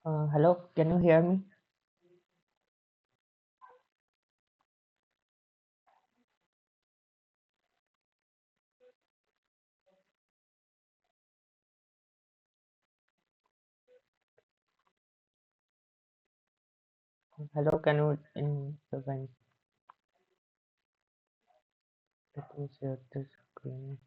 Hello, can you hear me? Hello, can you in the when let me share the screen.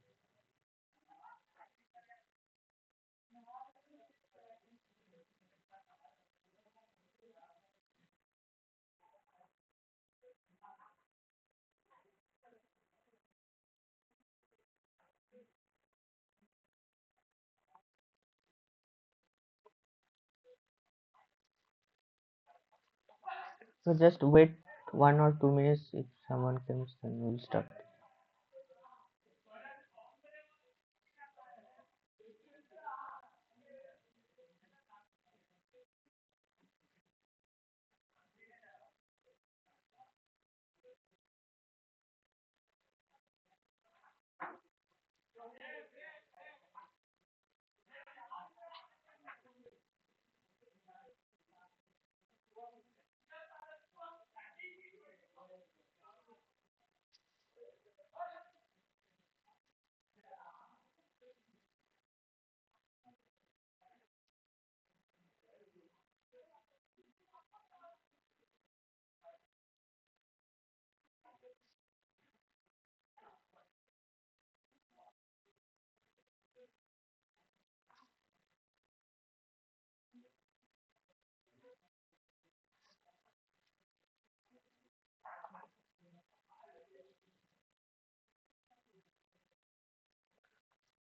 So just wait 1 or 2 minutes. If someone comes, then we'll start.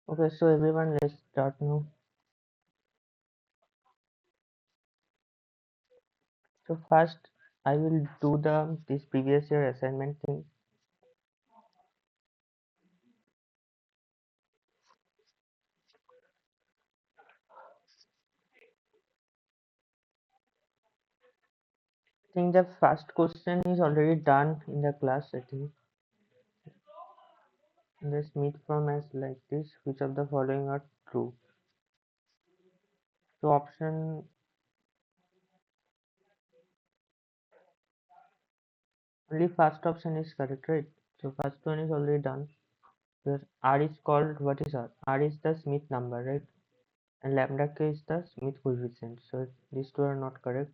Okay, so everyone, let's start now. So first, I will do the this previous year assignment thing. I think the first question is already done in the class. I think the Smith form as like this. Which of the following are true? So option Only first option is correct, right? So first one is already done. Because R is called, what is R? R is the Smith number, right? And lambda k is the Smith coefficient. So these two are not correct.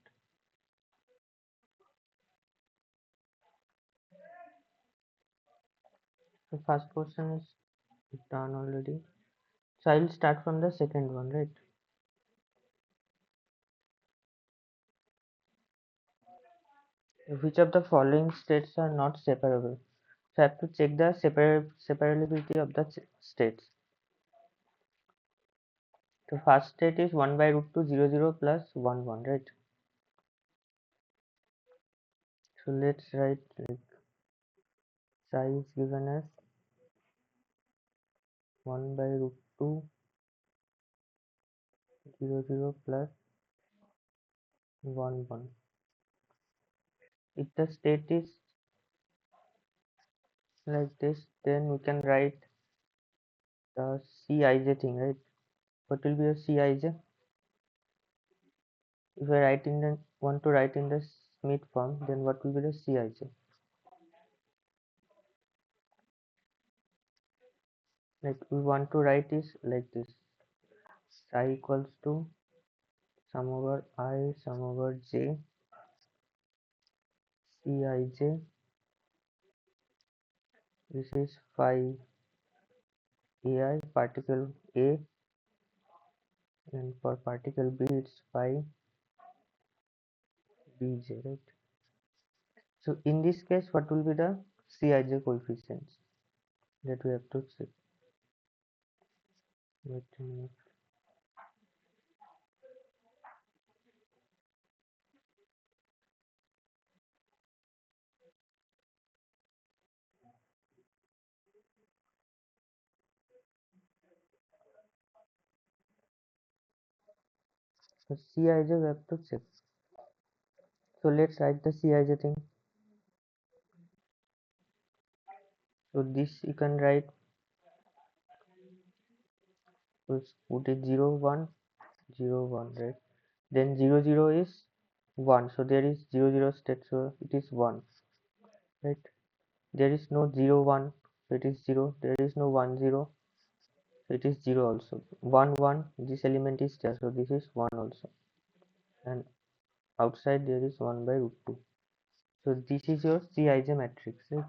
The first question is done already. So I will start from the second one, right? Which of the following states are not separable? So I have to check the separability of the states. The first state is 1 by root 2 0 0 plus 1 1, right? So let's write like psi is given as 1 by root 2 0 0 plus 1 1. If the state is like this, then we can write the Cij thing, right? What will be a Cij? If I want to write in the Smith form, then what will be the Cij? Like we want to write is like this: psi equals to sum over I sum over j Cij. This is phi ai particle A, and for particle B it's phi bj, right? So in this case, what will be the Cij coefficients that we have to check? Wait a minute. So Cij we have to check. So let's write the Cij thing. So this you can write, let's put it 0 1 0 1, right? Then 0 0 is 1, so there is 0 0 state, so it is 1, right? There is no 0 1, so it is 0. There is no 1 0, so it is 0 also. 1 1, this element is there, so this is 1 also. And outside there is 1 by root 2. So this is your Cij matrix, right?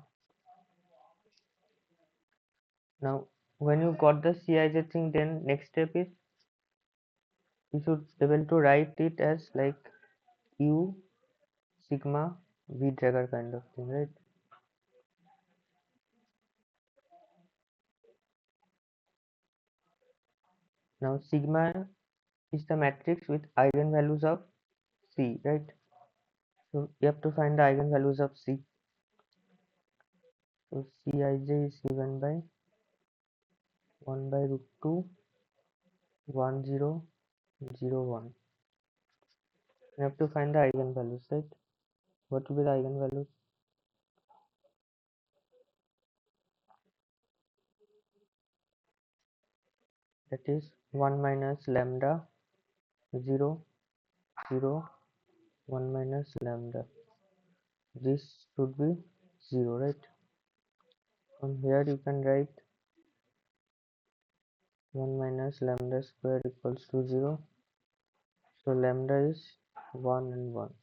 Now when you got the Cij thing, then next step is you should able to write it as like U sigma V dragger kind of thing, right? Now sigma is the matrix with eigenvalues of C, right? So you have to find the eigenvalues of C. So Cij is given by 1 by root 2 1 0 0 1. You have to find the eigenvalues, right? What will be the eigenvalues? That is 1 minus lambda 0 0 1 minus lambda. This should be 0, right? From here you can write 1 minus lambda square equals to 0. So lambda is 1 and 1.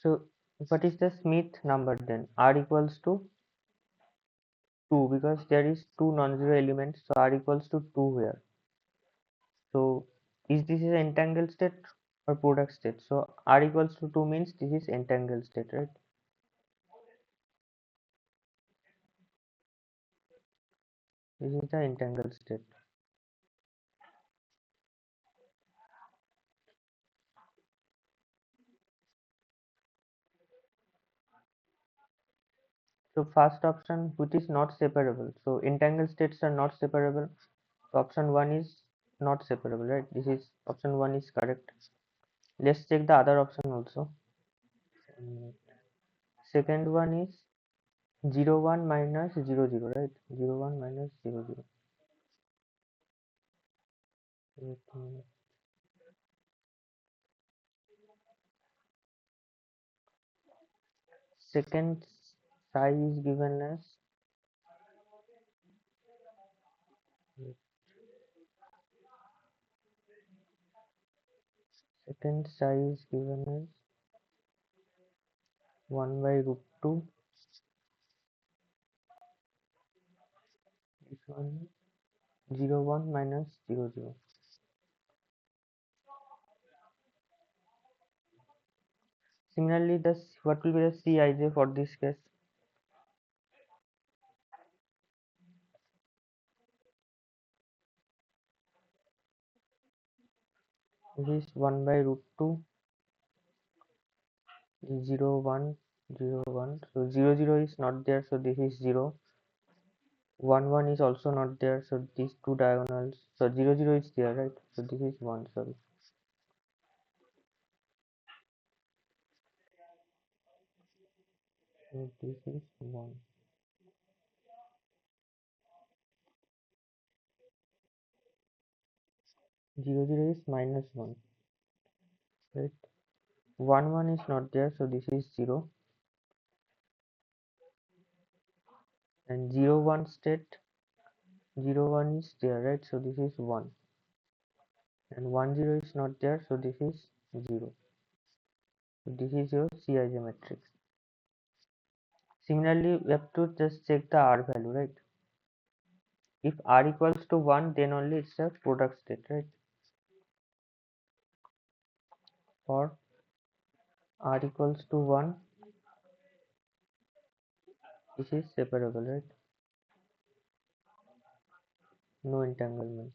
So what is the Smith number then? R equals to 2, because there is two non-zero elements, so R equals to 2 here. So is this is entangled state or product state? So R equals to 2 means this is entangled state, right? This is the entangled state. So first option, which is not separable. So entangled states are not separable. So option 1 is not separable, right? This is option 1 is correct. Let's check the other option also. Second one is 0 1 minus 0 0, right? 0 1 minus 0 0. second psi is given as second psi is given as 1 by root 2. This one 0 1 minus 0 0. Similarly, what will be the Cij for this case? This is 1 by root 2 0 1 0 1. So 0 0 is not there, so this is 0. 1 1 is also not there, so these two diagonals, so 0 0 is there, right? So this is 1, sorry. So this is 1. 0 0 is minus 1, right? 1 1 is not there, so this is 0. And 0 1 state 0 1 is there, right? So this is 1. And 1 0 is not there, so this is 0. So this is your Cij matrix. Similarly, we have to just check the R value, right? If R equals to 1, then only it's a product state, right? For R equals to 1, this is separable, right? No entanglement.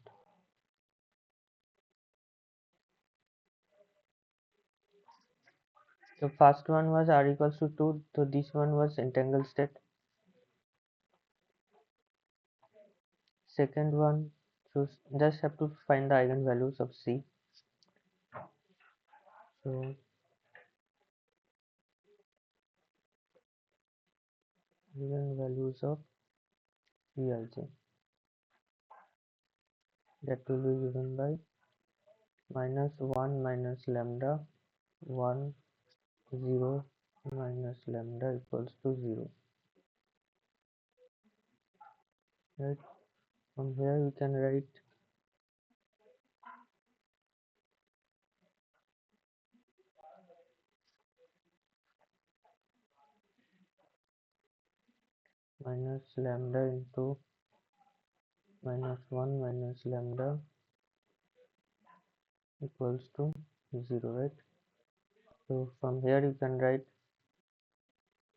So first one was R equals to 2, so this one was entangled state. Second one, so just have to find the eigenvalues of C. So eigenvalues of Cij, that will be given by minus 1 minus lambda 1 0 minus lambda equals to 0, right? From here we can write minus lambda into minus 1 minus lambda equals to 0, right? So from here you can write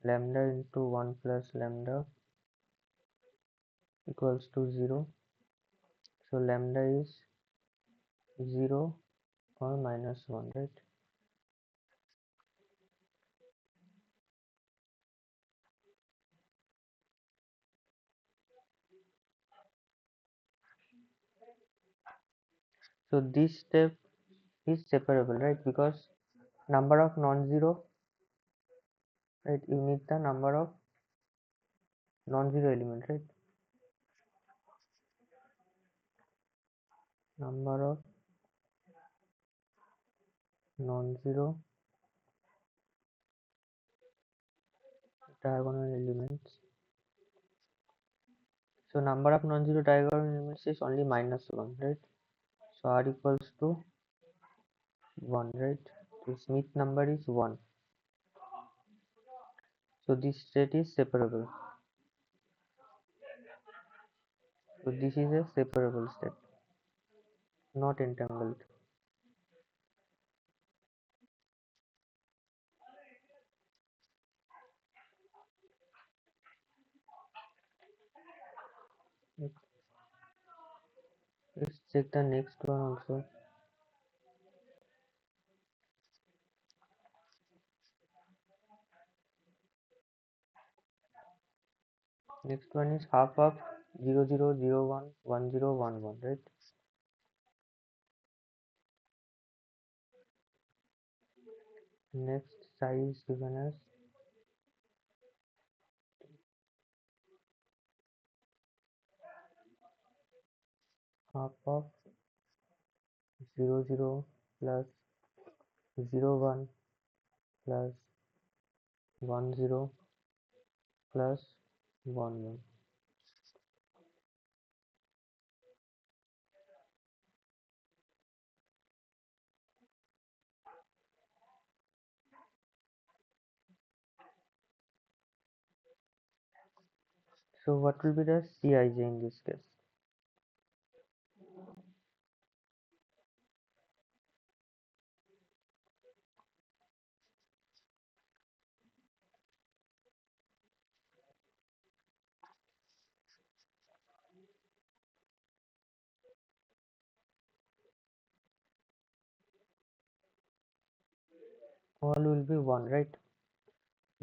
lambda into 1 plus lambda equals to 0. So lambda is 0 or minus 1, right? So this step is separable, right? Because number of non-zero, right? You need the number of non-zero element, right? Number of non-zero diagonal elements. So number of non-zero diagonal elements is only minus 1, right? So R equals to 1, right? The Smith number is 1. So this state is separable. So this is a separable state, not entangled. Let's check the next one also. Next one is half of 0 0 0 1 1 0 1 1, right? Next size given as half of 0 0 plus 0 1 plus 1 0 plus 1 1. So what will be the Cij in this case? All will be 1, right?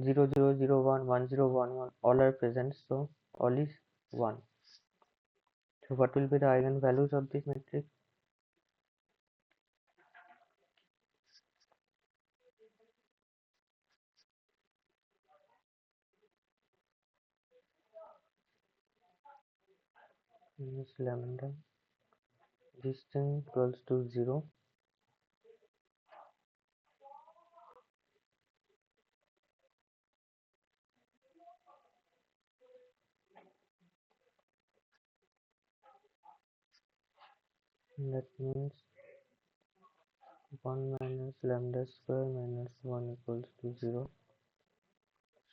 0 0 0 1 1 0 1 1 all are present, so all is 1. So what will be the eigenvalues of this matrix? Minus lambda, this thing equals to 0. That means 1 minus lambda square minus 1 equals to 0.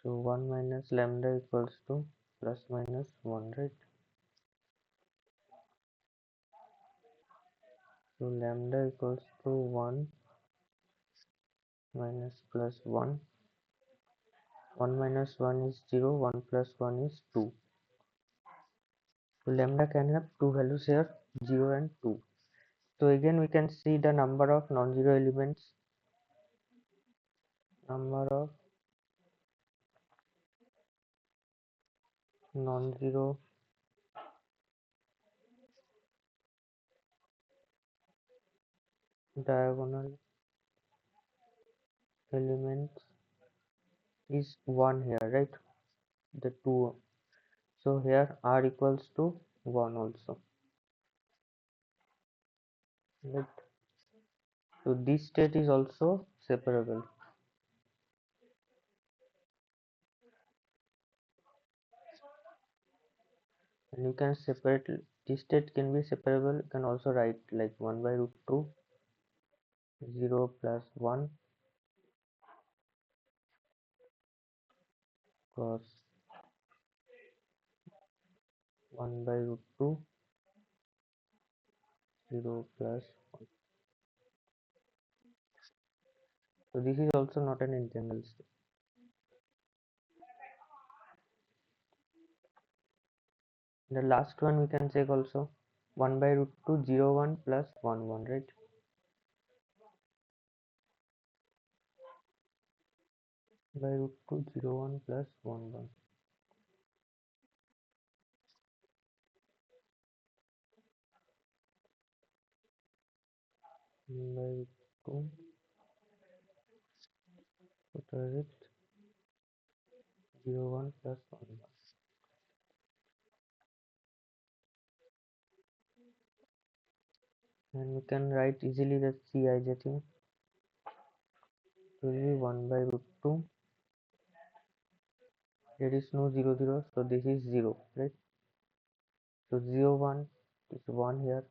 So 1 minus lambda equals to plus minus 1, right? So lambda equals to 1 minus plus 1. 1 minus 1 is 0, 1 plus 1 is 2. So lambda can have two values here, 0 and 2. So again we can see the number of non-zero elements, number of non-zero diagonal elements is 1 here, right? The 2. So here r equals to 1 also, right? So this state is also separable, and you can separate this state can be separable. You can also write like 1 by root 2 0 plus 1 cos 1 by root 2 0 plus 1. So this is also not an entangled state. The last one we can check also, 1 by root 2 0 1 plus 1 1, right? By root 2 0 1 plus 1 1. By root 2 what is it? 0 1 plus 1 1. And we can write easily the Cij thing. It will be 1 by root 2. There is no 0 0, so this is 0, right? So 0 1 is 1 here,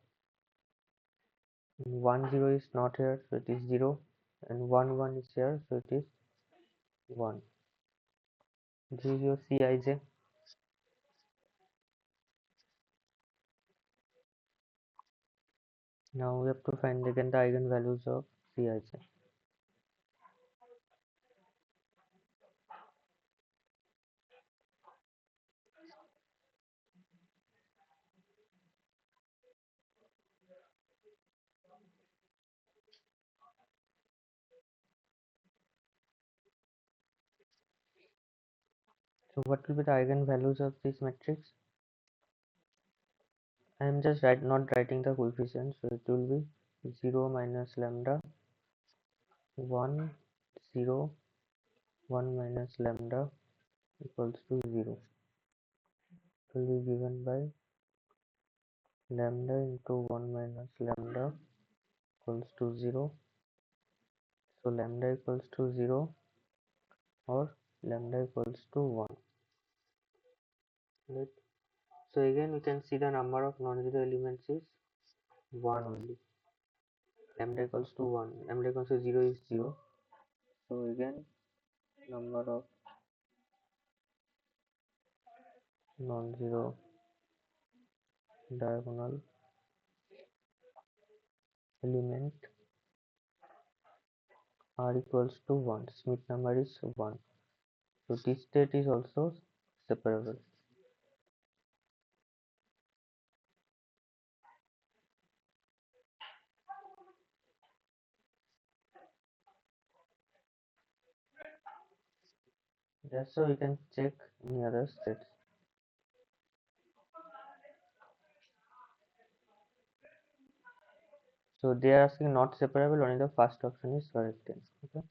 and 1 0 is not here, so it is 0, and 1 1 is here, so it is 1. This is your Cij. Now we have to find again the eigenvalues of Cij. So what will be the eigenvalues of this matrix? I am just not writing the coefficients, so it will be 0 minus lambda, 1 0 1 minus lambda equals to 0. It will be given by lambda into 1 minus lambda equals to 0. So lambda equals to 0 or lambda equals to 1, right? So again we can see the number of non-zero elements is 1 only. Lambda equals to 1, lambda equals to 0 is 0. So again number of non-zero diagonal element are equals to 1. Smith number is 1. So this state is also separable. Just so you can check any other states. So they are asking not separable, only the first option is correct then. Okay.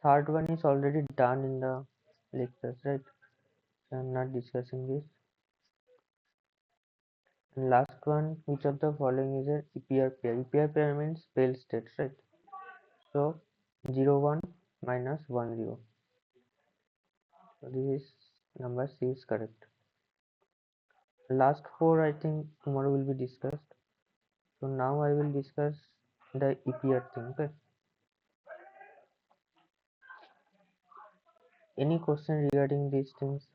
Third one is already done in the lectures, right? So I'm not discussing this. And last one, which of the following is a EPR pair? EPR pair means failed state, right? So 0 1 minus 1 0. So this is number C is correct. Last four I think tomorrow will be discussed. So now I will discuss the EPR thing. Okay. Any question regarding these things?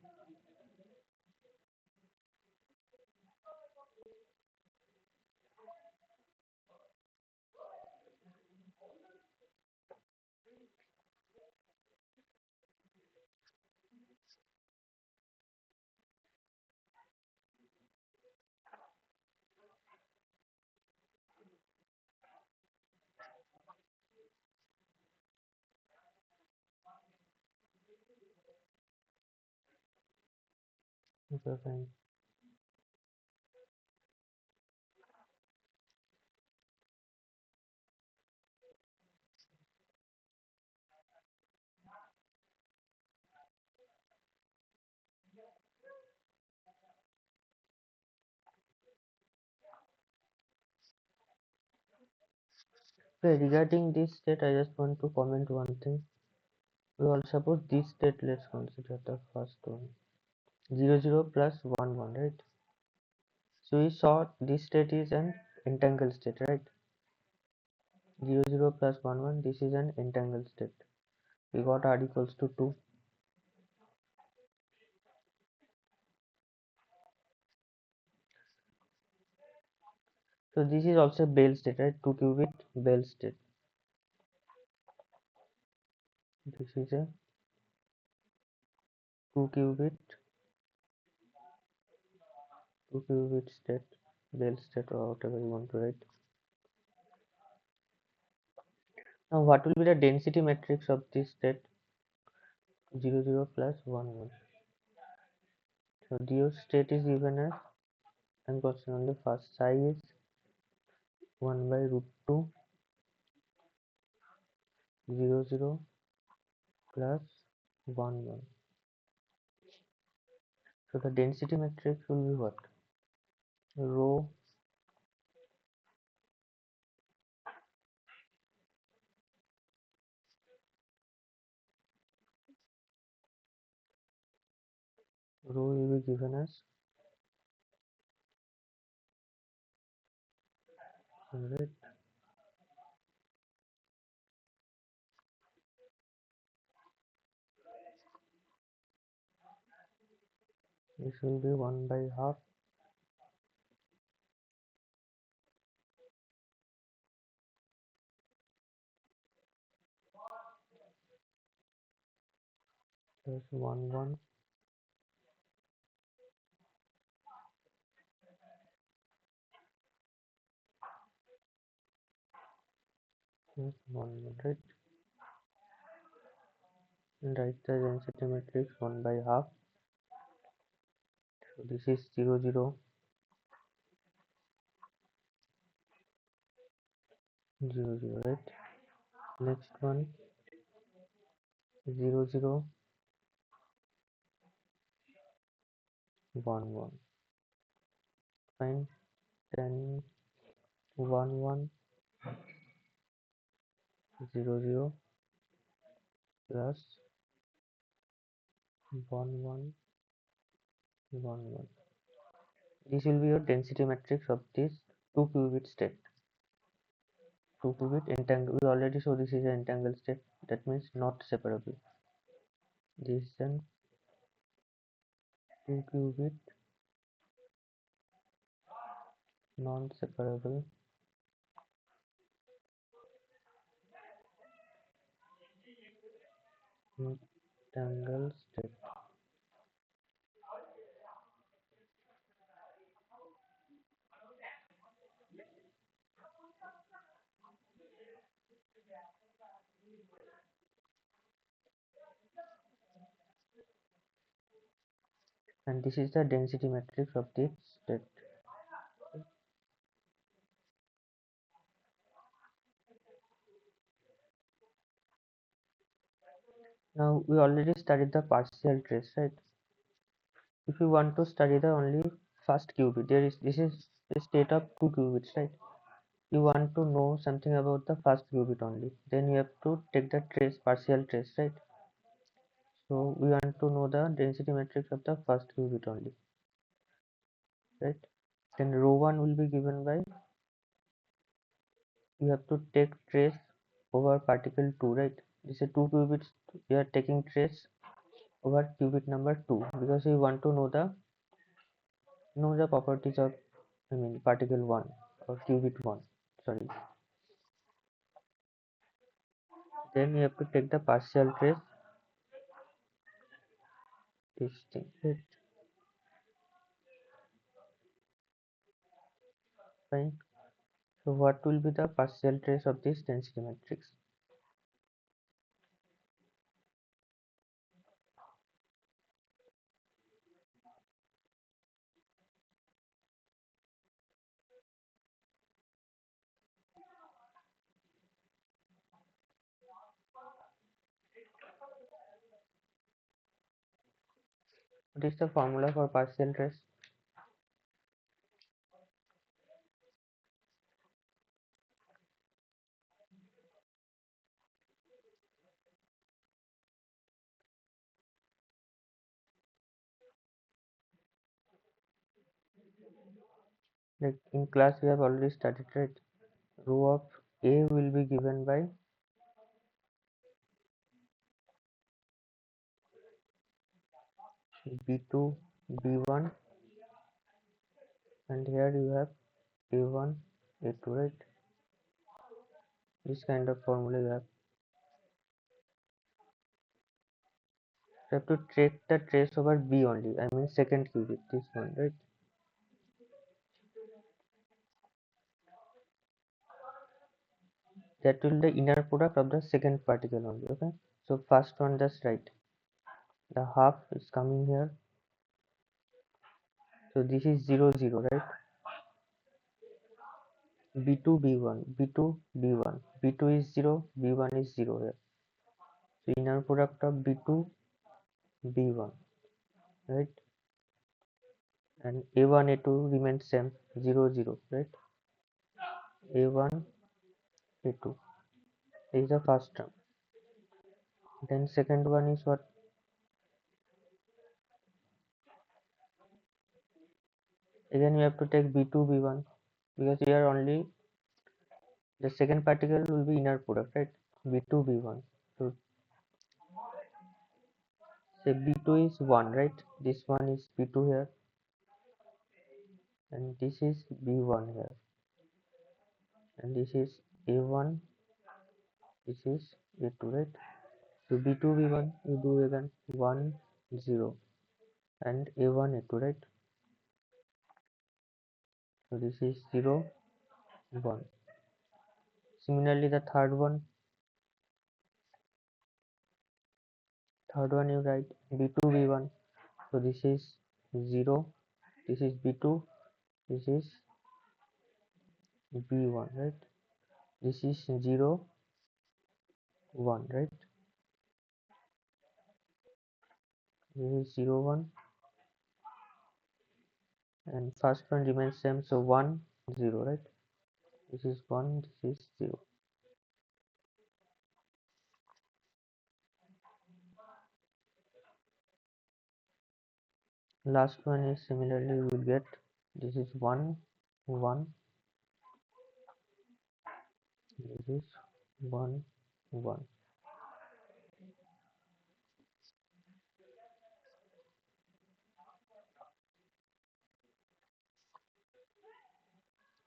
Okay, fine. Okay, regarding this state, I just want to comment one thing. We all suppose this state, let's consider the first one. 0 0 plus 1 1, right? So we saw this state is an entangled state, right? 0 0 plus 1 1, this is an entangled state. We got R equals to 2. So this is also Bell state, right? 2 qubit Bell state. This is a 2 qubit 2 qubit state, Bell state, or whatever you want to write. Now what will be the density matrix of this state? 0 0 plus 1 1. So the state is given as, and question on the first, psi is 1 by root 2 0 0 plus 1 1. So the density matrix will be what? Rho will be given as 100. This will be 1 by half plus 1 1 plus 100. And write the density matrix 1 by half. So this is 0 0 0 0, right? Next one 0 0 1 1. Fine. Then 1 1 0 0 plus 1 1 1 1. This will be your density matrix of this 2 qubit state. 2 qubit entangled. We already saw this is an entangled state. That means not separable. This is an 2 qubit non-separable entangled state. And this is the density matrix of this state. Now we already studied the partial trace, right? If you want to study the only first qubit, this is a state of 2 qubits, right? You want to know something about the first qubit only. Then you have to take the trace, partial trace, right? So we want to know the density matrix of the first qubit only, right? Then rho 1 will be given by, you have to take trace over particle 2, right? This is 2 qubits, you are taking trace over qubit number 2 because we want to know the properties of, particle 1 or qubit 1, sorry. Then you have to take the partial trace, this thing, right? Fine. So what will be the partial trace of this density matrix? What is the formula for partial trace? Like in class we have already studied, right? Rho of A will be given by B2 B1, and here you have A1 A2, right? This kind of formula you have. You have to take the trace over B only, second qubit, this one, right? That will be the inner product of the second particle only, okay? So first one just write, the half is coming here, so this is 0 0, right? B2 B1 B2 B1, B2 is 0, B1 is 0 here. So inner product of B2 B1, right? And A1 A2 remains same, 0 0, right? A1 A2 is the first term. Then second one is what? Again we have to take B2 B1 because here only the second particle will be inner product, right? B2 B1. So say B2 is 1, right? This one is B2 here, and this is B1 here, and this is A1, this is A2, right? So B2 B1 you do again 1 0 and A1 A2, right? So this is 0 1. Similarly the third one you write B2 B1. So this is 0, this is B2, this is B1, right? This is 0 1, right? This is 0 1, and first one remains same, so 1 0, right? This is 1, this is 0. Last one is similarly we will get, this is 1 1, this is 1 1.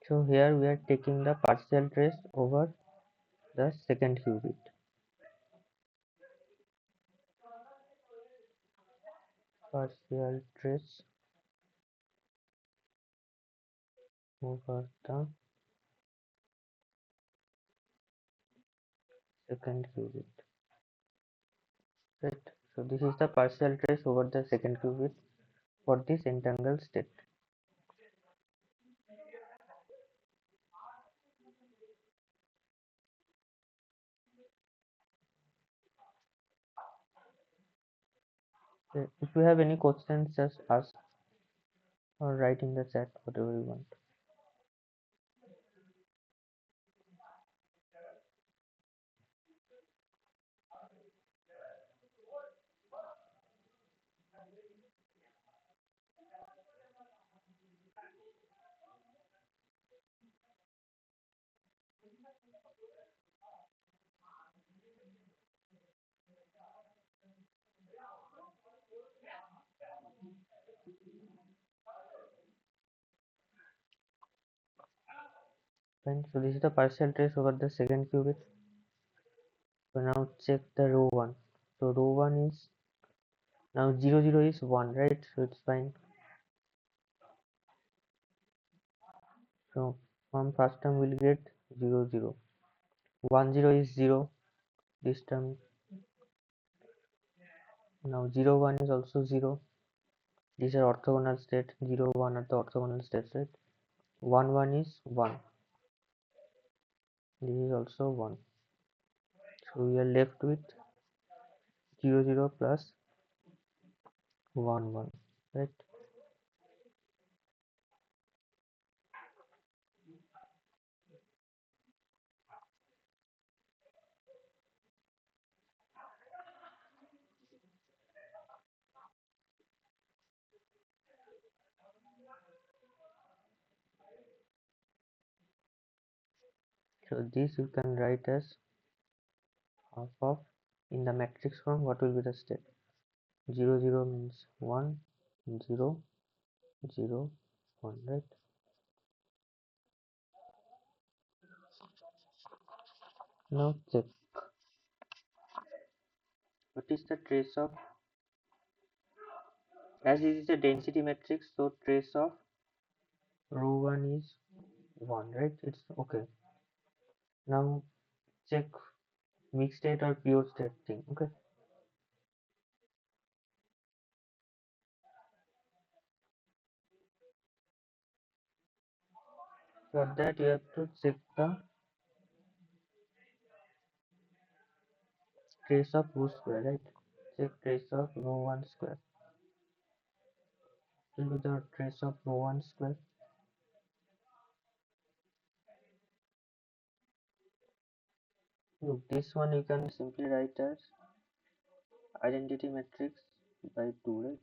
So here we are taking the partial trace over the second qubit. Partial trace over the second qubit. Right. So this is the partial trace over the second qubit for this entangled state. Okay. If you have any questions, just ask or write in the chat whatever you want. Fine. So this is the partial trace over the second qubit. So now check the row 1. So row 1 is now 0 0 is 1, right? So it's fine. So from first term we'll get 0 0. 1 0 is 0. This term now 0 1 is also 0. These are orthogonal states. 0 1 are the orthogonal states, right? 1 1 is 1. This is also 1. So we are left with 0 0 plus 1 1, right? So this you can write as half of, in the matrix form, what will be the state? 0 0 means 1 0 0 1, right? Now check what is the trace of, as this is a density matrix, so trace of row 1 is 1, right? It's okay. Now check mixed state or pure state thing. Okay, for that you have to check the trace of root square, right? Check trace of row 1 square. Will be the trace of row 1 square. Look, this one you can simply write as identity matrix by 2, right?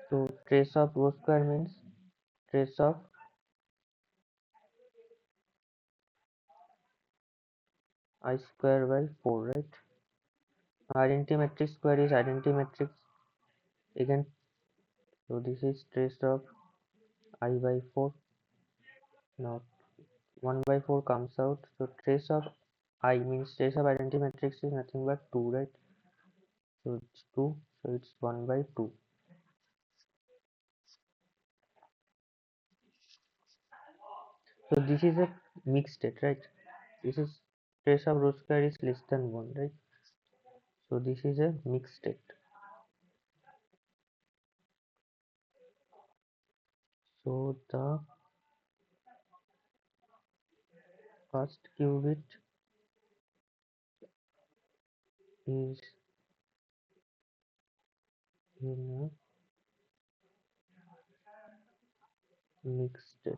So trace of row square means trace of I square by 4, right? Identity matrix square is identity matrix again. So this is trace of I by 4. Now 1 by 4 comes out. So trace of I means trace of identity matrix is nothing but 2, right? So it's 2. So it's 1 by 2. So this is a mixed state, right? This is trace of root square is less than 1, right? So this is a mixed state. So the first qubit is in a mixed state.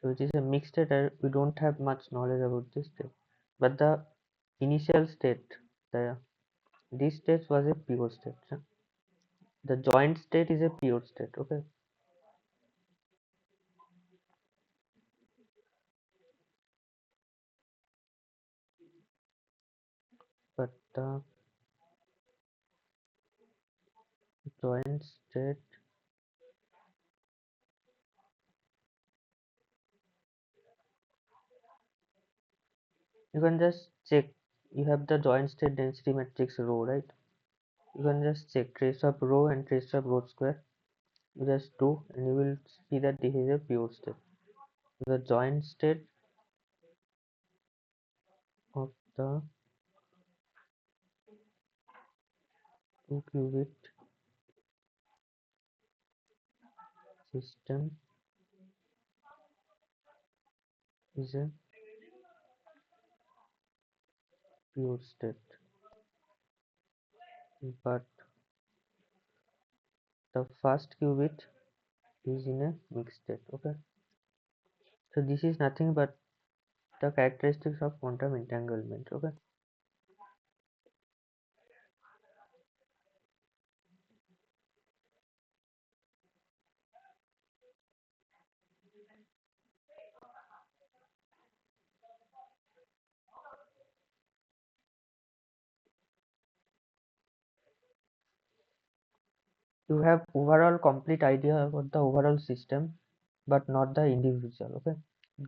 So it is a mixed state. We don't have much knowledge about this state, but the initial state, the this state was a pure state. The joint state is a pure state. Okay, but the joint state, you can just check. You have the joint state density matrix rho, right? You can just check trace of rho and trace of rho square. You just do, and you will see that this is a pure state. The joint state of the 2-qubit system is a pure state, but the first qubit is in a mixed state. Okay, so this is nothing but the characteristics of quantum entanglement. Okay, you have overall complete idea about the overall system, but not the individual. Okay,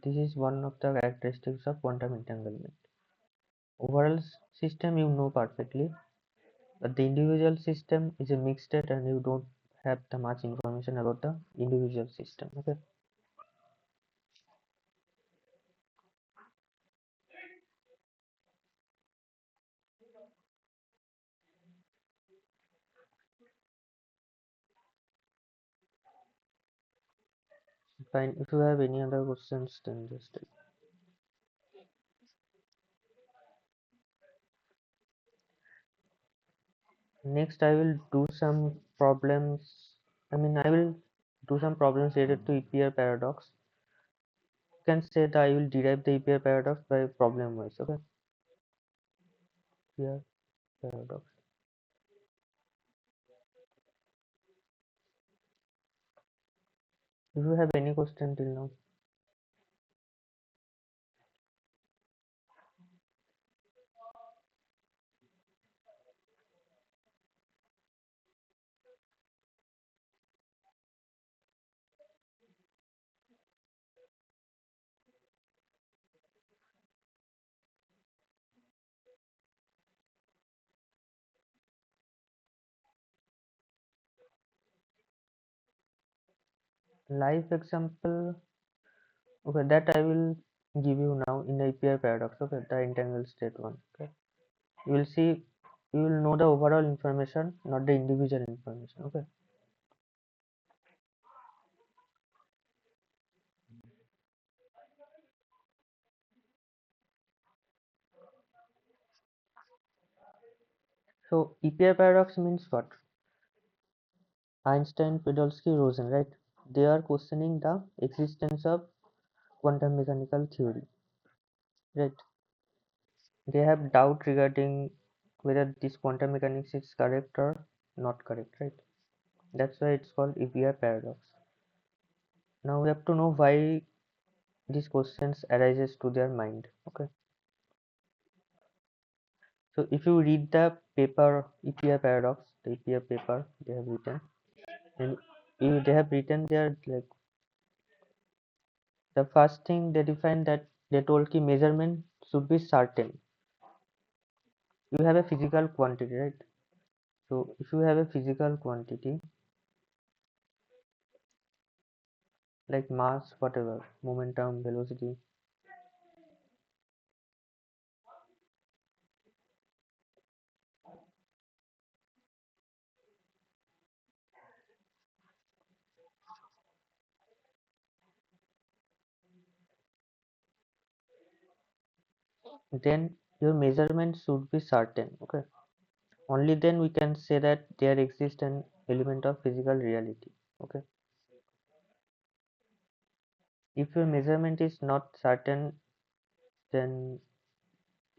this is one of the characteristics of quantum entanglement. Overall system you know perfectly, but the individual system is a mixed state and you don't have the much information about the individual system. Okay, fine. If you have any other questions, then just next I will do some problems. I will do some problems related to EPR paradox. You can say that I will derive the EPR paradox by problem wise. Okay, EPR paradox. If you have any question till now, live example. Okay, that I will give you now in the EPR paradox. Okay, the entangled state one. Okay, you will see, you will know the overall information, not the individual information. Okay, so EPR paradox means what? Einstein, Podolsky, Rosen, right? They are questioning the existence of quantum mechanical theory, right? They have doubt regarding whether this quantum mechanics is correct or not correct, right? That's why it's called EPR paradox. Now we have to know why these questions arises to their mind. Okay, so if you read the paper EPR paradox, the EPR paper they have written, and they have written there, like, the first thing they define, that they told ki measurement should be certain. You have a physical quantity, right? So if you have a physical quantity like mass, whatever, momentum, velocity, then your measurement should be certain. Okay, only then we can say that there exists an element of physical reality. Okay, if your measurement is not certain, then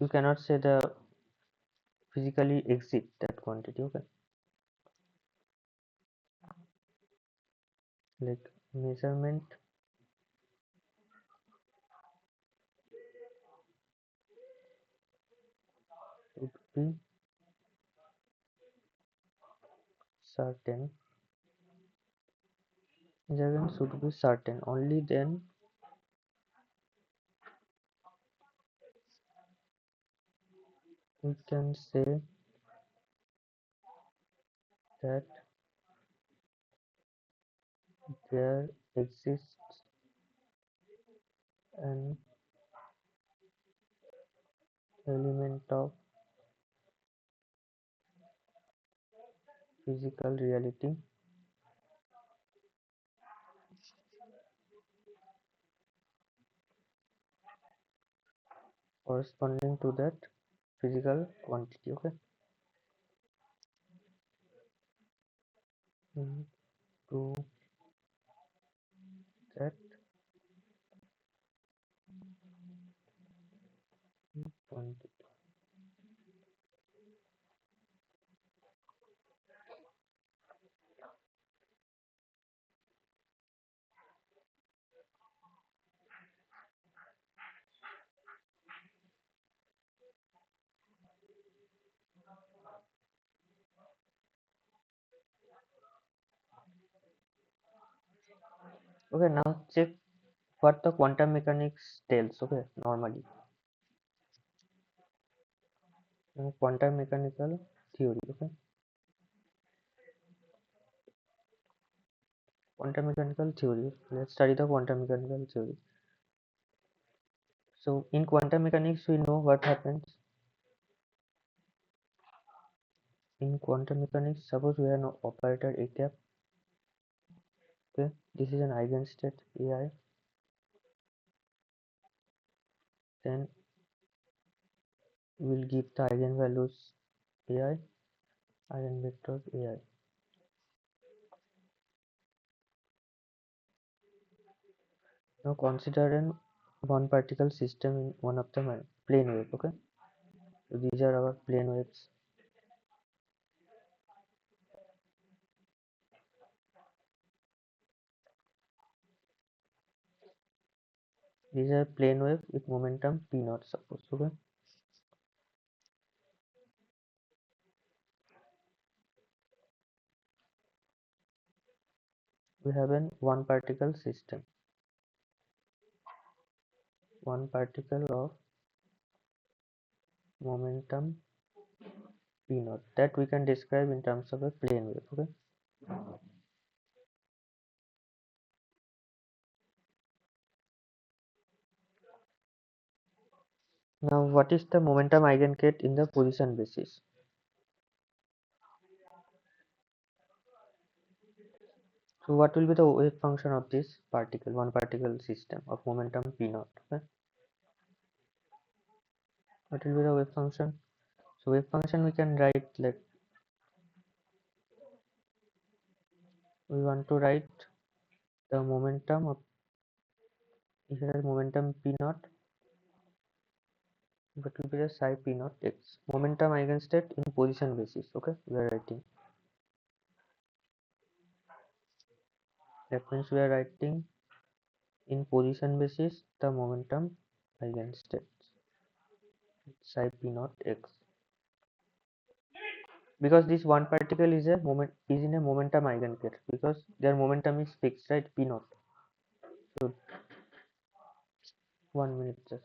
you cannot say the physically exist that quantity. Okay, like measurement should be certain. Measurement should be certain. Only then we can say that there exists an element of physical reality corresponding to that physical quantity. Okay, to that quantity. Okay, now check what the quantum mechanics tells. Okay, normally quantum mechanical theory. Okay, quantum mechanical theory. Let's study the quantum mechanical theory. So in quantum mechanics, we know what happens in quantum mechanics. Suppose we have an operator a cap. Okay, this is an eigenstate ai. Then we'll give the eigenvalues ai, eigenvectors ai. Now consider an one particle system in one of the plane wave. Okay, so these are our plane waves. These are plane wave with momentum p naught. Suppose. Okay, we have an one particle system, one particle of momentum p naught that we can describe in terms of a plane wave. Okay, now what is the momentum eigenstate in the position basis? So what will be the wave function of this particle, one particle system of momentum p naught? Okay, what will be the wave function? So wave function we can write like, we want to write the momentum of, here momentum p naught, what will be the psi p naught x, momentum eigenstate in position basis. Okay, we are writing, that means we are writing in position basis the momentum eigenstate psi p naught x, because this one particle is a moment, is in a momentum eigenstate because their momentum is fixed, right, p naught. So 1 minute just.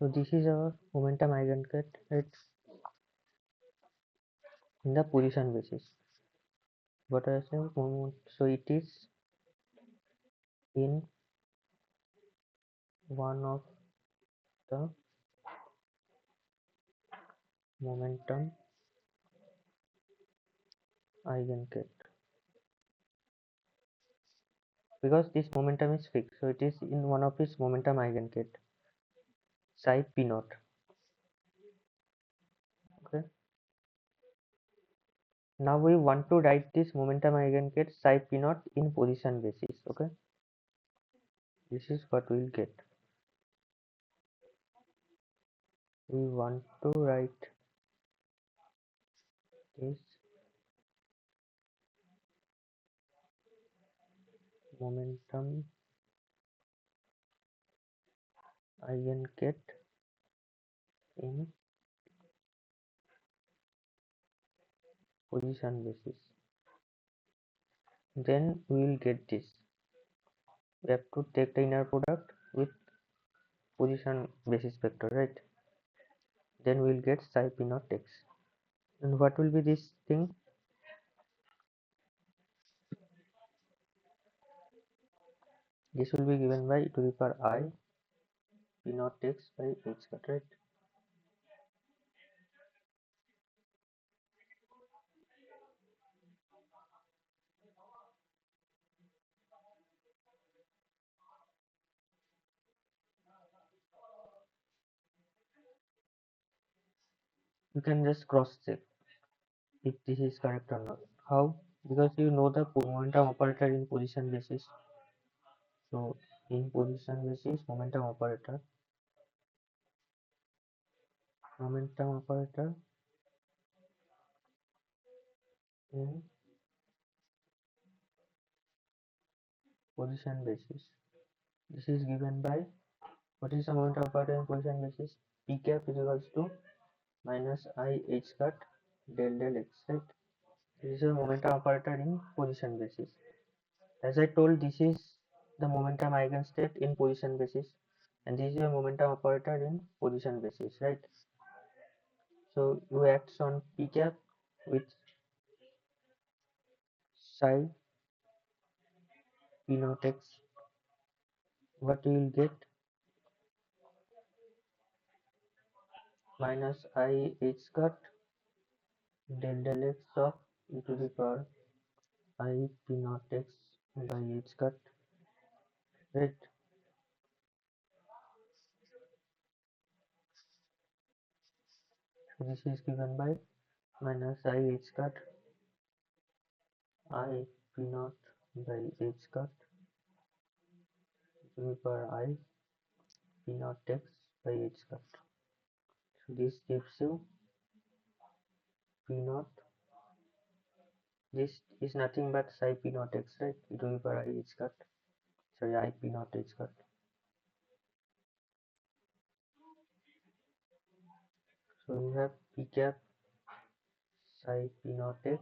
So this is our momentum eigenstate, right, in the position basis. What I say moment, so it is in one of the momentum eigenket, because this momentum is fixed, so it is in one of its momentum eigenket psi p naught. Okay, now we want to write this momentum eigenket psi p naught in position basis. Okay, this is what we'll get. We want to write this momentum eigenket in position basis. Then we will get this. We have to take the inner product with position basis vector, right? Then we will get psi p naught x. And what will be this thing? This will be given by e to the power I p naught x by h cut, right? You can just cross check if this is correct or not. How? Because you know the momentum operator in position basis. So in position basis, momentum operator in position basis. This is given by, what is the momentum operator in position basis? P cap is equals to minus I h cut del x, right? This is a momentum operator in position basis. As I told, this is the momentum eigenstate in position basis, and this is a momentum operator in position basis, right? So you act on p cap with psi p naught x. What you will get? Minus I h cut del x of e to the power I p naught x by h cut, right? So this is given by minus I h cut I p naught by h cut to the power I p naught x by h cut. So this gives you p naught. This is nothing but psi p naught x, right? E to the power I h cut. Sorry, I p naught h cut. So you have p cap psi p naught x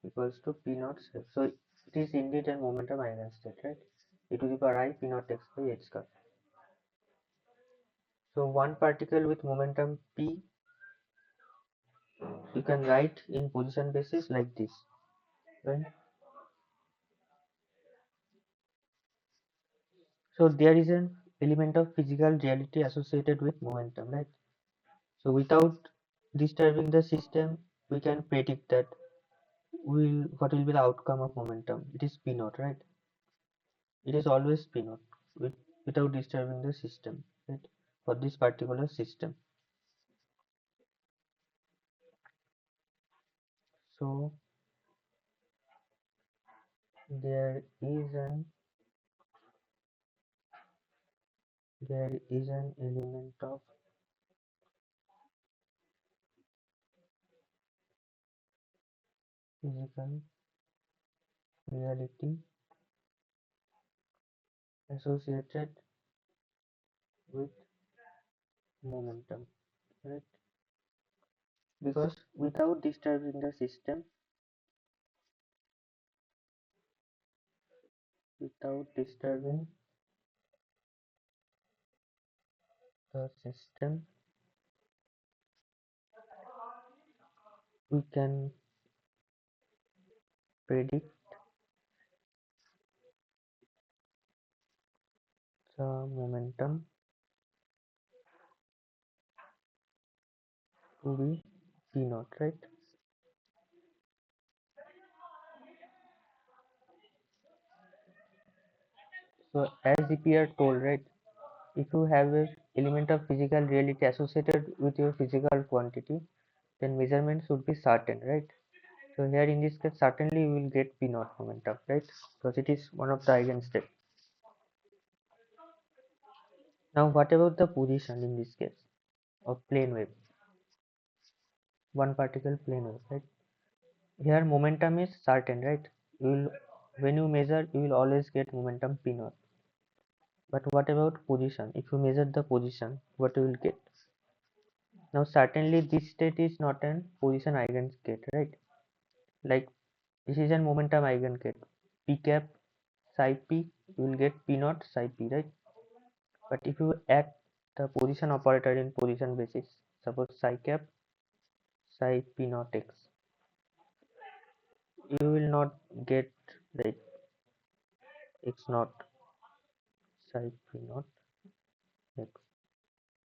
equals to p naught. So it is indeed a momentum eigenstate, right? E to the power I p naught x by h cut. So one particle with momentum p you can write in position basis like this, right? So there is an element of physical reality associated with momentum, right? So without disturbing the system, we can predict that what will be the outcome of momentum. It is p naught, right? It is always p naught without disturbing the system, right? For this particular system. So there is an element of physical reality associated with momentum, right? Because without disturbing the system, without disturbing the system, we can predict the momentum to be p naught, right? So as EPR told, right, if you have a element of physical reality associated with your physical quantity, then measurement should be certain, right? So here in this case, certainly you will get p naught momentum, right? Because it is one of the eigenstate. Now what about the position in this case of plane wave, one particle plane wave, right? Here momentum is certain, right? You will, when you measure, you will always get momentum p naught. But what about position? If you measure the position, what you will get? Now certainly this state is not an position eigenstate, right? Like this is a momentum eigenstate. P cap psi p, you will get p naught psi p, right? But if you add the position operator in position basis, suppose psi cap psi p naught x, you will not get like x naught psi p naught x.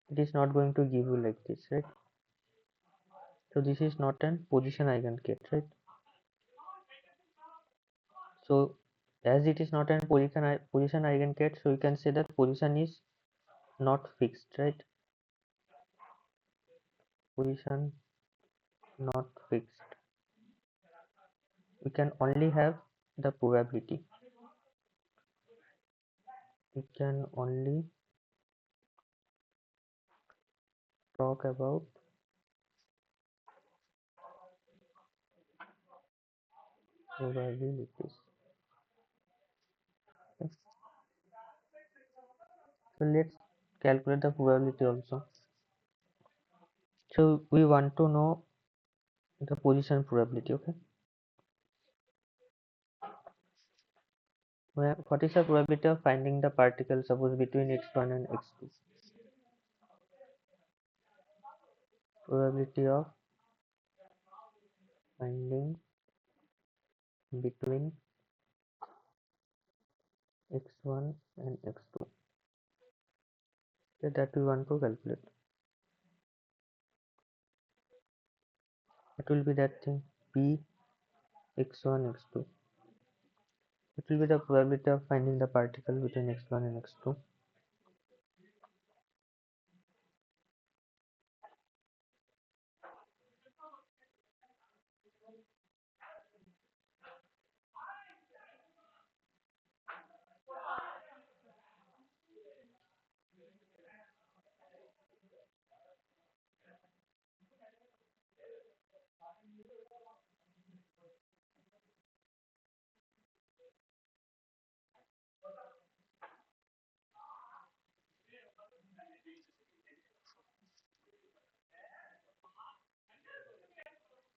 It is not going to give you like this, right? So this is not an position eigenstate, right? So as it is not an position eigenstate, so you can say that position is not fixed, right? Position not fixed. We can only have the probability. We can only talk about probabilities. Okay. So let's calculate the probability also. So we want to know the position probability. Okay. What is the probability of finding the particle, suppose between x1 and x2? Probability of finding between x1 and x2. Okay, that we want to calculate. It will be that thing p x1 x2. It will be the probability of finding the particle between x1 and x2.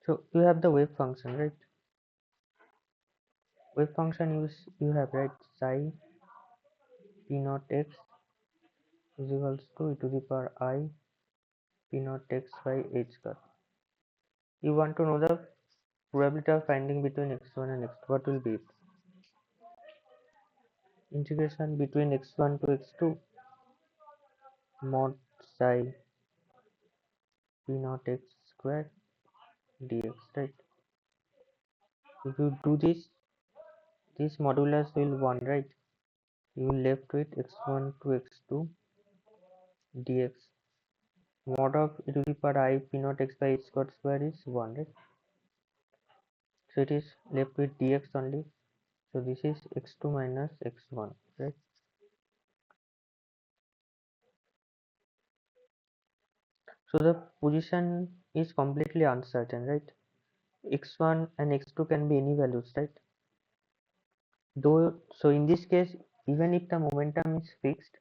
So you have the wave function, right? Wave function you have, right? Psi p naught x is equals to e to the power I p naught x by h square. You want to know the probability of finding between x1 and x2. What will be it? Integration between x1 to x2 mod psi p naught x square dx, right? If you do this modulus will 1, right? You will left with x1 to x2 dx. Mod of e to the power I p naught x by h square is 1, right? So it is left with dx only. So this is x2 minus x1, right? So the position is completely uncertain, right? X1 and x2 can be any values, right? Though, so in this case, even if the momentum is fixed,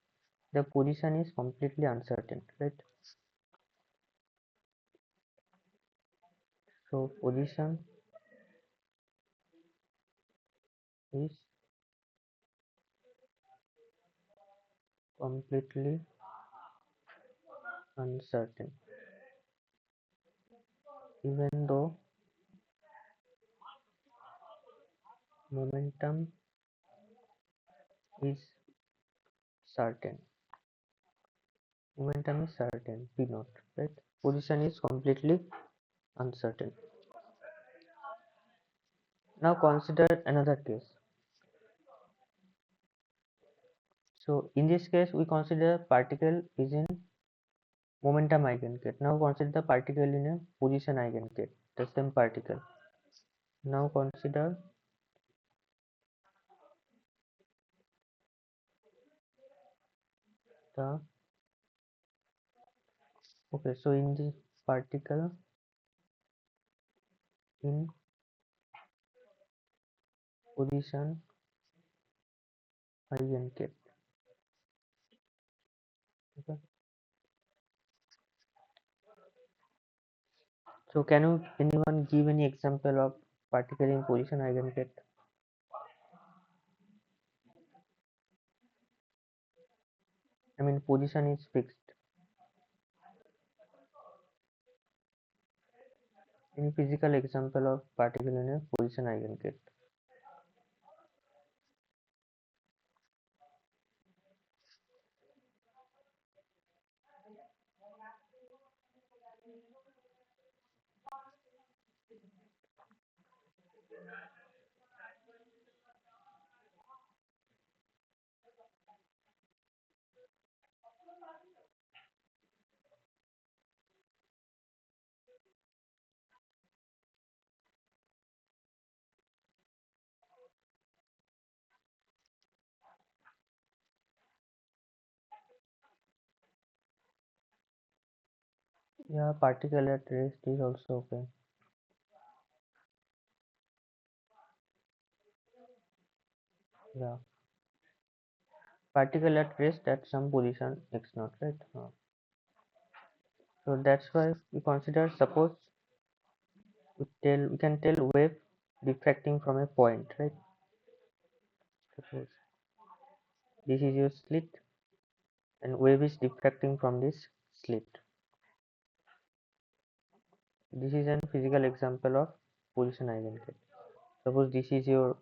the position is completely uncertain, right? So position is completely uncertain, even though momentum is certain. Momentum is certain, P naught, right? Position is completely uncertain. Now consider another case. So in this case, we consider particle is in momentum eigenstate. Now consider the particle in a position eigenstate, the same particle. Now consider the okay. So in the particle in position eigenstate. Okay. So can you anyone give any example of particle in position eigenstate? I mean position is fixed. Any physical example of particle in a position eigenstate? Yeah, particle at rest is also okay. Yeah, particle at rest at some position x naught, right? So that's why we consider, suppose we can tell wave diffracting from a point, right? Suppose this is your slit and wave is diffracting from this slit. This is a physical example of position eigenstate. Suppose this is your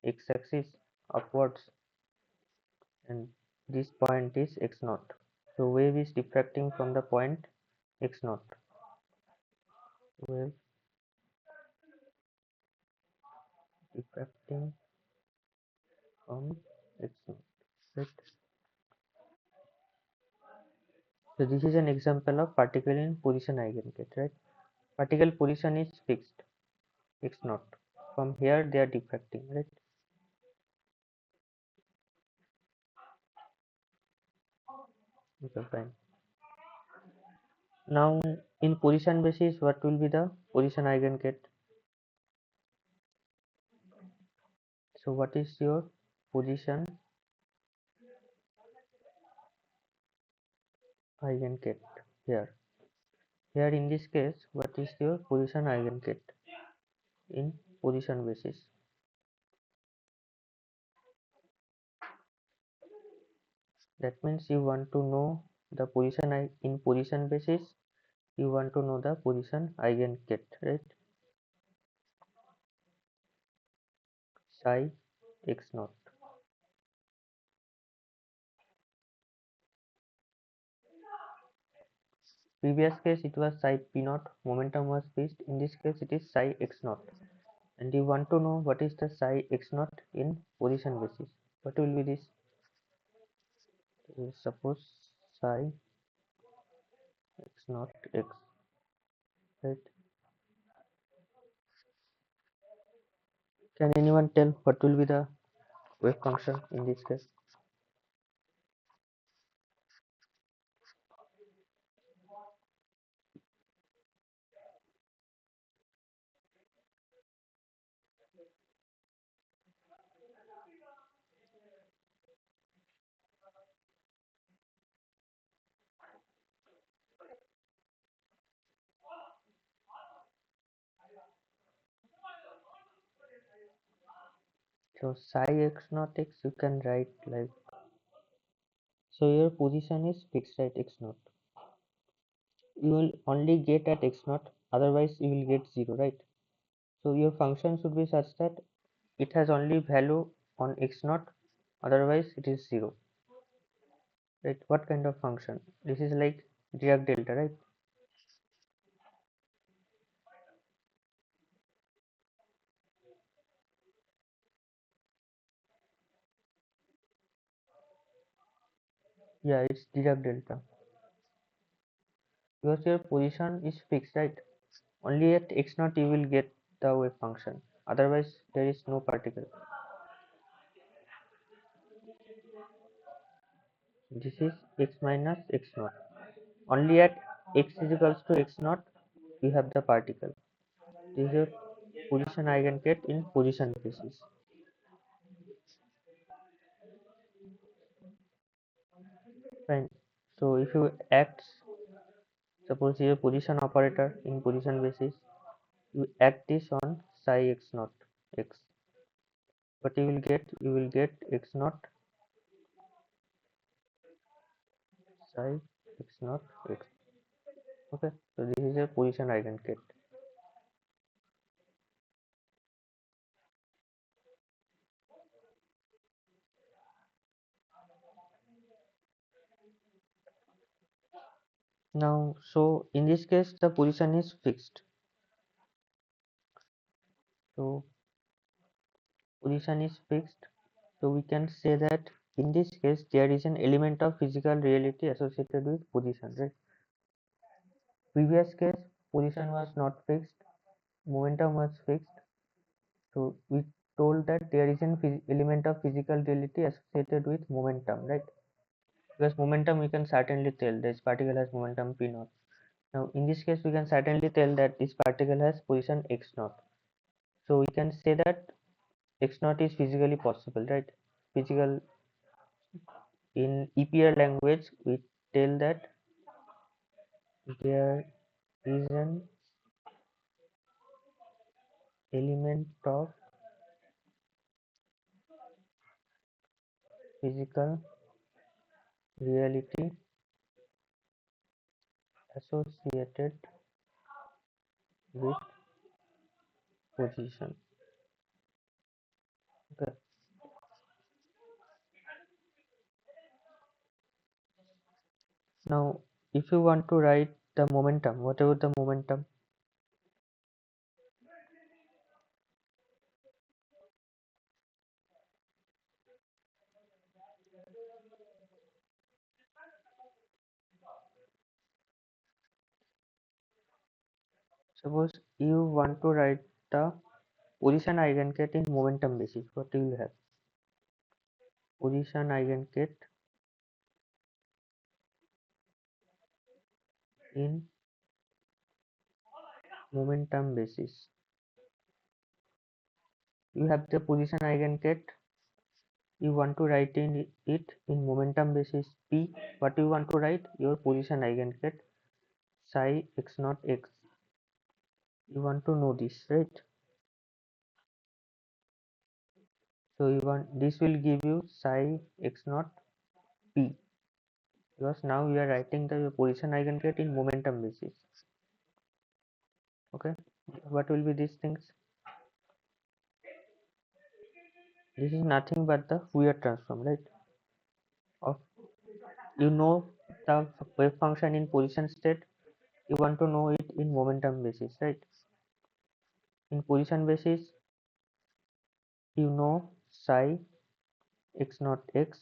x-axis upwards and this point is x naught. So wave is diffracting from the point x naught. Wave diffracting from x naught. Right. So this is an example of particle in position eigenstate, right? Particle position is fixed, x naught. From here they are diffracting, right? Okay, fine. Now in position basis, what will be the position eigenstate? So what is your position eigenstate here? Here in this case, what is your position eigenstate in position basis? That means you want to know the position in position basis. You want to know the position eigenstate, right? Psi x naught. Previous case it was psi p naught, momentum was fixed. In this case it is psi x naught. And you want to know what is the psi x naught in position basis. What will be this? Suppose psi x naught x, right? Can anyone tell what will be the wave function in this case? So psi x naught x you can write like, so your position is fixed, right? X naught. You will only get at x naught, otherwise you will get 0, right? So your function should be such that it has only value on x naught, otherwise it is 0. right? What kind of function? This is like Dirac delta, right? Yeah, it's Dirac delta because your position is fixed, right? Only at x naught you will get the wave function. Otherwise, there is no particle. This is x minus x naught. Only at x is equals to x naught you have the particle. This is your position eigenstate in position basis. Fine. So if you act, suppose you have position operator in position basis, you act this on psi x naught x. What you will get x naught psi x naught x. Okay. So this is your position eigenstate. Now, so in this case, the position is fixed. So position is fixed. So we can say that in this case, there is an element of physical reality associated with position, right? Previous case, position was not fixed, momentum was fixed. So we told that there is an element of physical reality associated with momentum, right? Because momentum we can certainly tell this particle has momentum p naught. Now in this case, we can certainly tell that this particle has position x naught. So we can say that x naught is physically possible, right? Physical in EPR language, we tell that there is an element of physical reality associated with position. Okay. Now, if you want to write the momentum, whatever the momentum, suppose you want to write the position eigenstate in momentum basis, what you will have? Position eigenstate in momentum basis. You have the position eigenstate. You want to write it in momentum basis p. What you want to write? Your position eigenstate psi x naught x. You want to know this, right? So you want this will give you psi x naught p, because now you are writing the position eigenstate in momentum basis. Okay, what will be these things? This is nothing but the Fourier transform, right? Of you know the wave function in position state, you want to know it in momentum basis, right? In position basis, you know psi x naught x.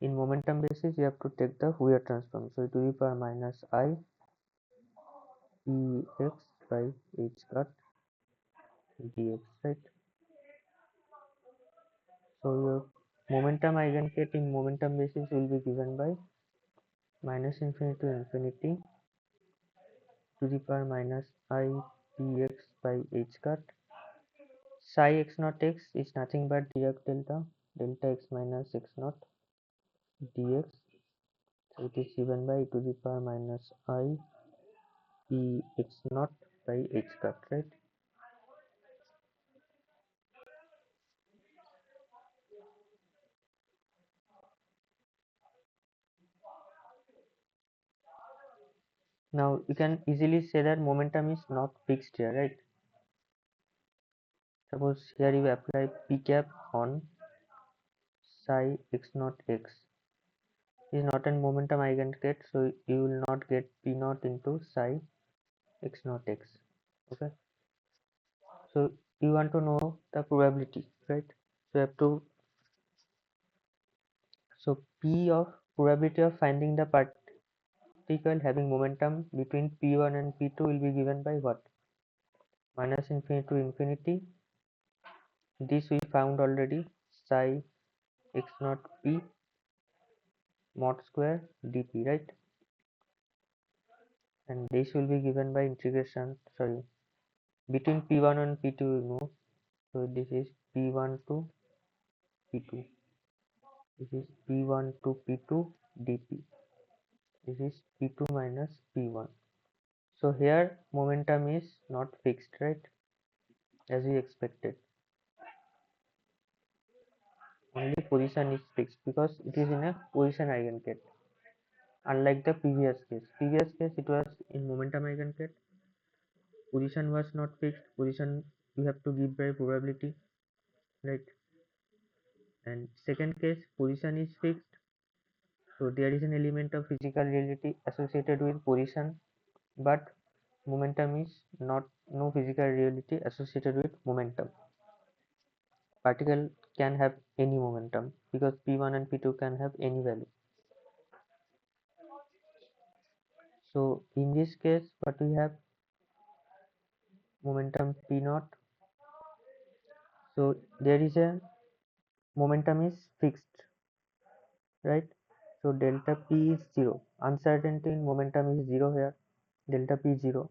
In momentum basis, you have to take the Fourier transform. So to the power minus I e x by h cut dx, right? So your momentum eigenstate in momentum basis will be given by minus infinity to infinity to the power minus I dx by h cut. Psi x naught x is nothing but Dirac delta, delta x minus x naught dx. So it is given by to the power minus I e x naught by h cut, right? Now you can easily say that momentum is not fixed here, right? Suppose here you apply p cap on psi x naught x. is not a momentum eigenstate, so you will not get P naught into psi x naught x. Okay, so you want to know the probability, right? So you have to, so P of probability of finding the particle having momentum between P1 and P2 will be given by what? Minus infinity to infinity. This we found already, psi x naught P mod square dp, right? And this will be given by integration, sorry, between P1 and P2 you know. So this is P1 to P2. This is P1 to P2 dp. This is P2 minus P1. So here momentum is not fixed, right? As we expected. Only position is fixed because it is in a position eigenstate. Unlike the previous case. Previous case it was in momentum eigenstate. Position was not fixed. Position you have to give by probability, right? And second case position is fixed. So there is an element of physical reality associated with position, but momentum is not, no physical reality associated with momentum. Particle can have any momentum because P1 and P2 can have any value. So in this case what we have, momentum P naught. So there is a momentum is fixed, right? So delta P is 0. Uncertainty in momentum is 0 here. Delta P is 0.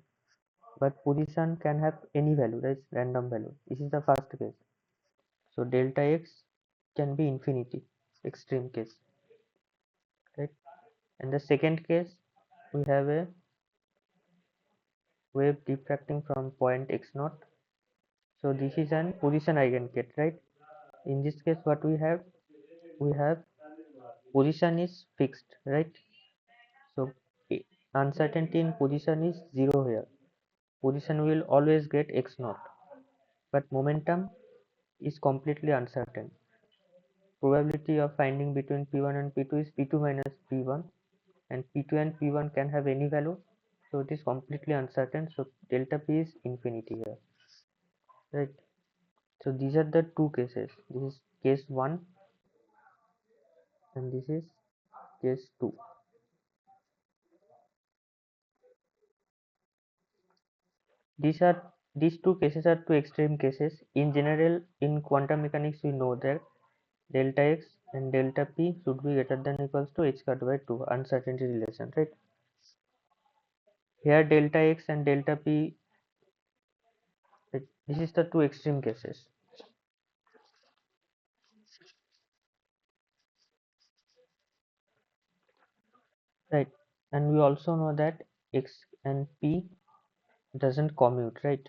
But position can have any value, right? Random value. This is the first case. So delta x can be infinity, extreme case, right? And the second case, we have a wave diffracting from point x naught. So this is an position eigenstate, right? In this case, what we have position is fixed, right? So uncertainty in position is 0 here. Position will always get x naught, but momentum is completely uncertain. Probability of finding between P1 and P2 is P2 minus P1, and P2 and P1 can have any value, so it is completely uncertain. So delta P is infinity here, right? So these are the two cases. This is case 1 and this is case 2. These two cases are two extreme cases. In general, in quantum mechanics, we know that delta x and delta p should be greater than or equals to h squared by 2, uncertainty relation, right? Here delta x and delta p, this is the two extreme cases, right? And we also know that x and p doesn't commute, right?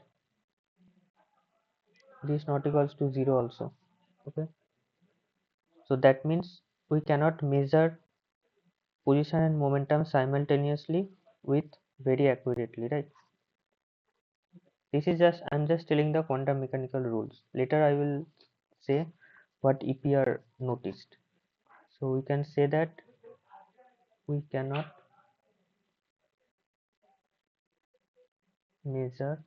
This not equals to 0 also. Okay, so that means we cannot measure position and momentum simultaneously with very accurately, right? This is just, I'm just telling the quantum mechanical rules. Later I will say what EPR noticed. So we can say that we cannot measure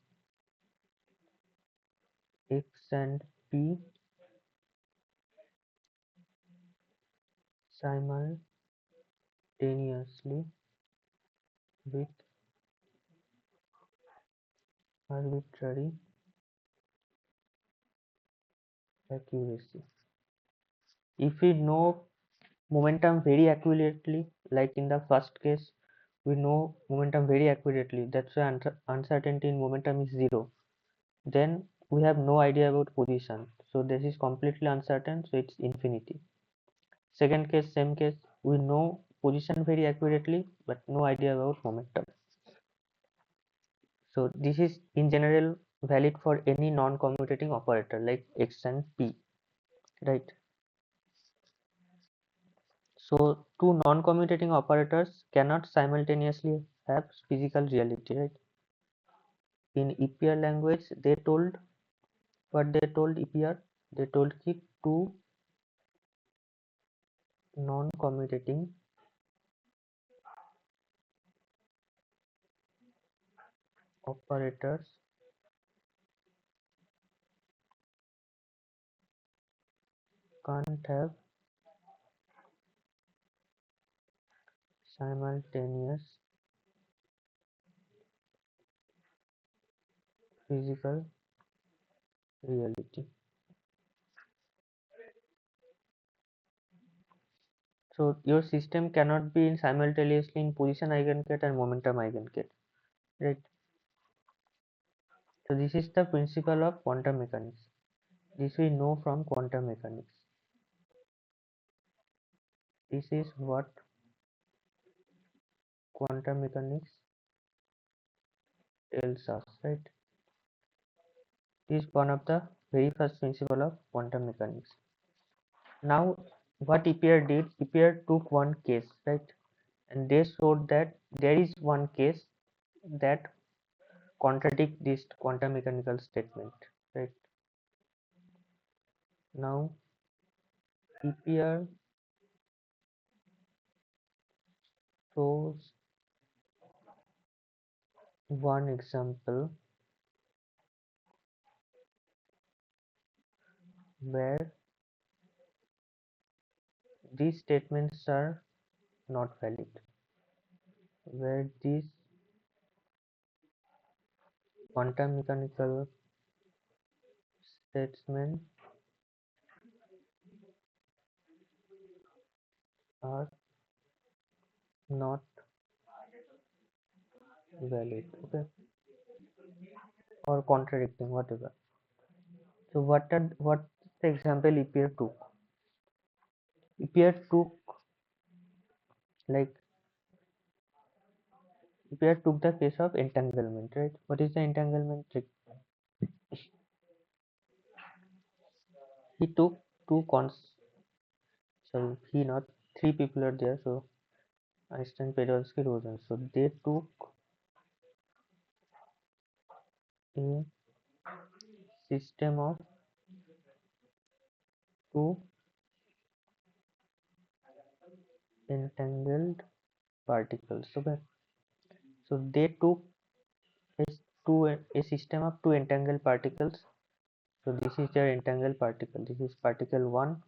x and p simultaneously with arbitrary accuracy. If we know momentum very accurately, like in the first case, we know momentum very accurately, that's why uncertainty in momentum is 0. Then we have no idea about position, so this is completely uncertain, so it's infinity. Second case, same case, we know position very accurately but no idea about momentum. So this is in general valid for any non-commutating operator like x and p, right? So two non-commutating operators cannot simultaneously have physical reality, right? In EPR language, they told, what they told EPR, they told keep two non-commutating operators can't have simultaneous physical reality. So your system cannot be in simultaneously in position eigengate and momentum eigengate, right? So this is the principle of quantum mechanics. This we know from quantum mechanics. This is what quantum mechanics tells us, right? This is one of the very first principle of quantum mechanics. Now, what EPR did, EPR took one case, right? And they showed that there is one case that contradict this quantum mechanical statement, right? Now, EPR shows one example where these statements are not valid, where these quantum mechanical statements are not valid, okay, or contradicting, whatever. So what the example EPR took? EPR took like EPR took the case of entanglement, right? What is the entanglement trick? He took two sorry, he not three people are there, so Einstein, Podolsky, Rosen. So they took a system of two entangled particles. Okay, so they took a, a system of two entangled particles. So this is their entangled particle. This is particle 1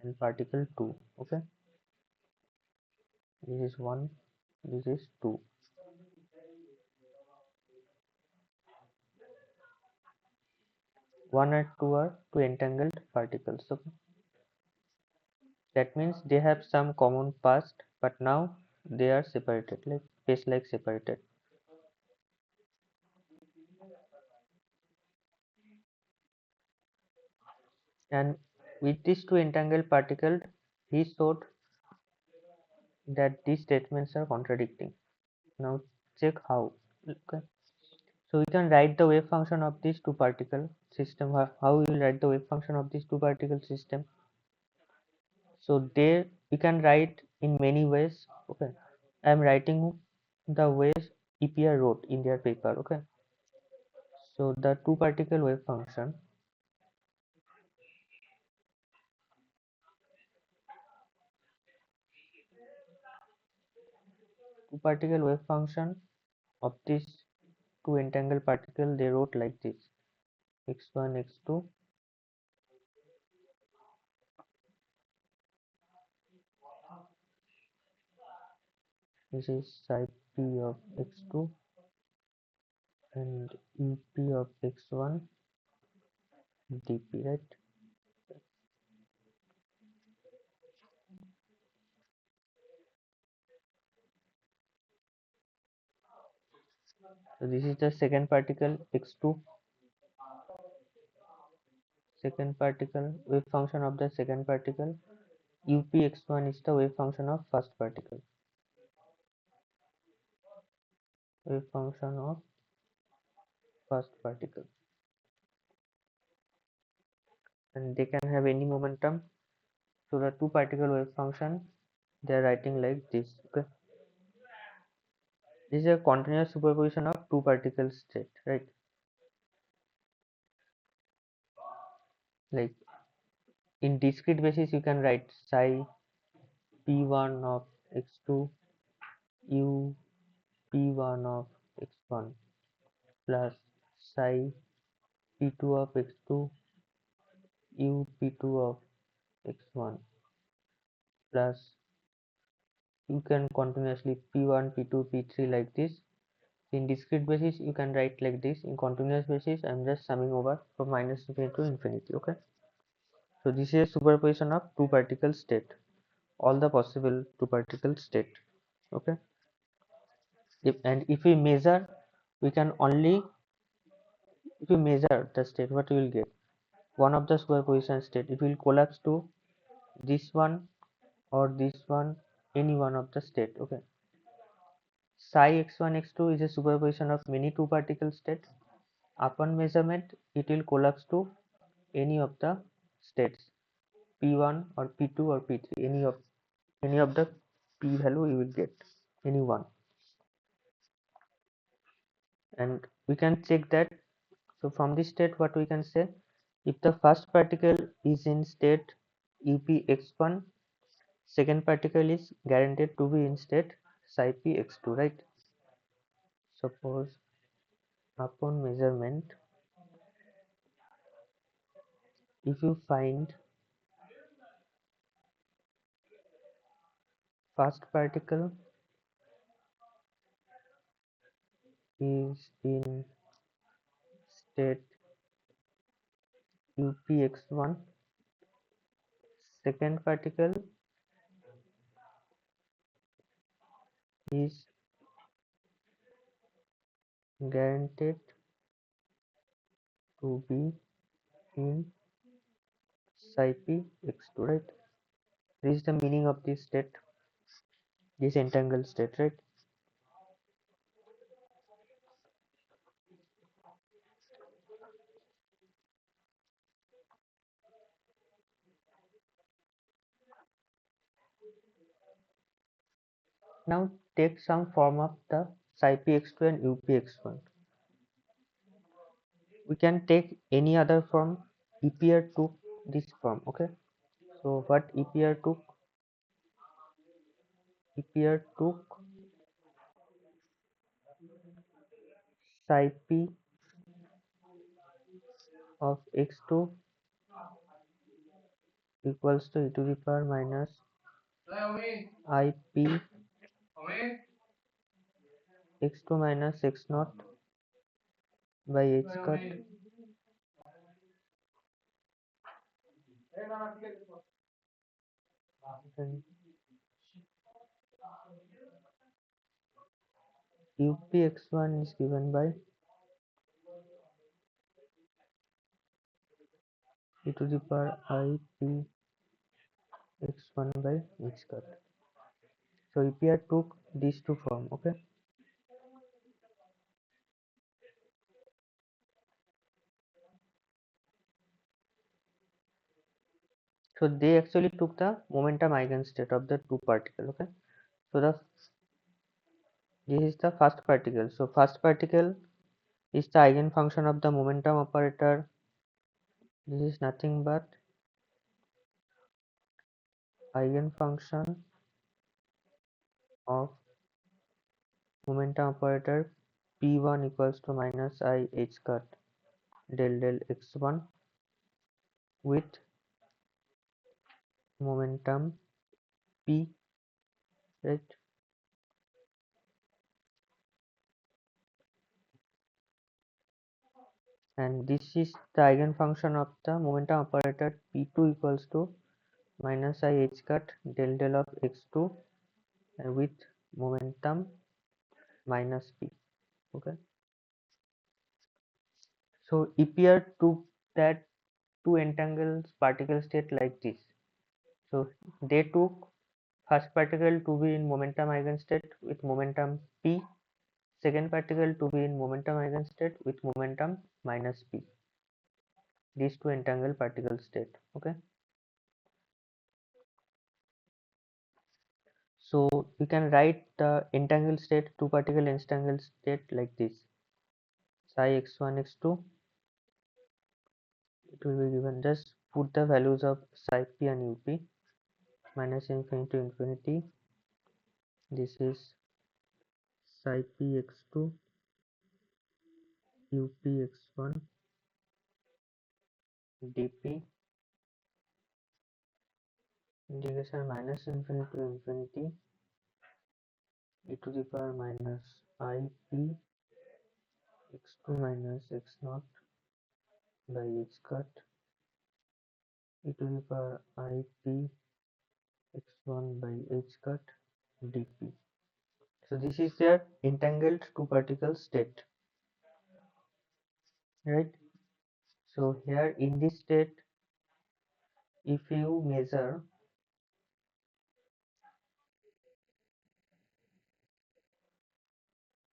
and particle 2. Okay, this is 1, this is 2. 1 and 2 are two entangled particles. Okay, that means they have some common past, but now they are separated, like space like separated. And with these two entangled particles, he showed that these statements are contradicting. Now check how. Okay, so we can write the wave function of these two particle system. How we will write the wave function of these two particle system? So there we can write in many ways. Okay, I am writing the ways EPR wrote in their paper. Okay, so the two particle wave function, of this two entangled particle, they wrote like this: x1, x2, this is psi p of x2 and EP of x1 dp, right? So this is the second particle x2, second particle wave function of the second particle. UP(x1) is the wave function of first particle, wave function of first particle, and they can have any momentum. So the two particle wave function, they are writing like this. Okay, this is a continuous superposition of two particle state, right? Like in discrete basis, you can write psi p1 of x2 u p1 of x1 plus psi p2 of x2 u p2 of x1 plus you can continuously p1 p2 p3 like this. In discrete basis you can write like this. In continuous basis I am just summing over from minus infinity to infinity. Okay, so this is a superposition of two particle state, all the possible two particle state. Okay, and if we measure, we can only, if you measure the state, what you will get, one of the superposition state, it will collapse to this one or this one, any one of the state. Okay, psi x1 x2 is a superposition of many two particle state. Upon measurement it will collapse to any of the states, p1 or p2 or p3, any of the p value you will get, any one. And we can check that. So from this state what we can say, if the first particle is in state upx1, second particle is guaranteed to be in state psi px2, right? Suppose upon measurement, if you find first particle is in state upx1, second particle is guaranteed to be in psi px2, right? This is the meaning of this state, this entangled state, right? Now take some form of the psi px2 and upx1. We can take any other form. EPR took this form. Okay, so what EPR took? EPR took psi p of x2 equals to e to the power minus ip x2 minus x naught by h cut and upx1 is given by e to the power ip x1 by h cut. So EPR took these two form. Okay, so they actually took the momentum eigenstate of the two particle. Okay, so this is the first particle. So first particle is the eigenfunction of the momentum operator. This is nothing but eigenfunction of momentum operator p1 equals to minus I h cut del del x1 with momentum p, right? And this is the eigenfunction of the momentum operator p2 equals to minus I h cut del del of x2 with momentum minus p. Okay, so EPR took that two entangled particle state like this. So they took first particle to be in momentum eigenstate with momentum p, second particle to be in momentum eigenstate with momentum minus p. These two entangled particle state. Okay, so you can write the entangled state, two particle entangled state like this: psi x1 x2. It will be given, just put the values of psi p and up, minus infinity to infinity. This is psi p x2 upx1 dp integration minus infinity to infinity e to the power minus ip x2 minus x0 by h cut e to the power ip x1 by h cut dp. So this is their entangled two particle state, right? So here in this state, if you measure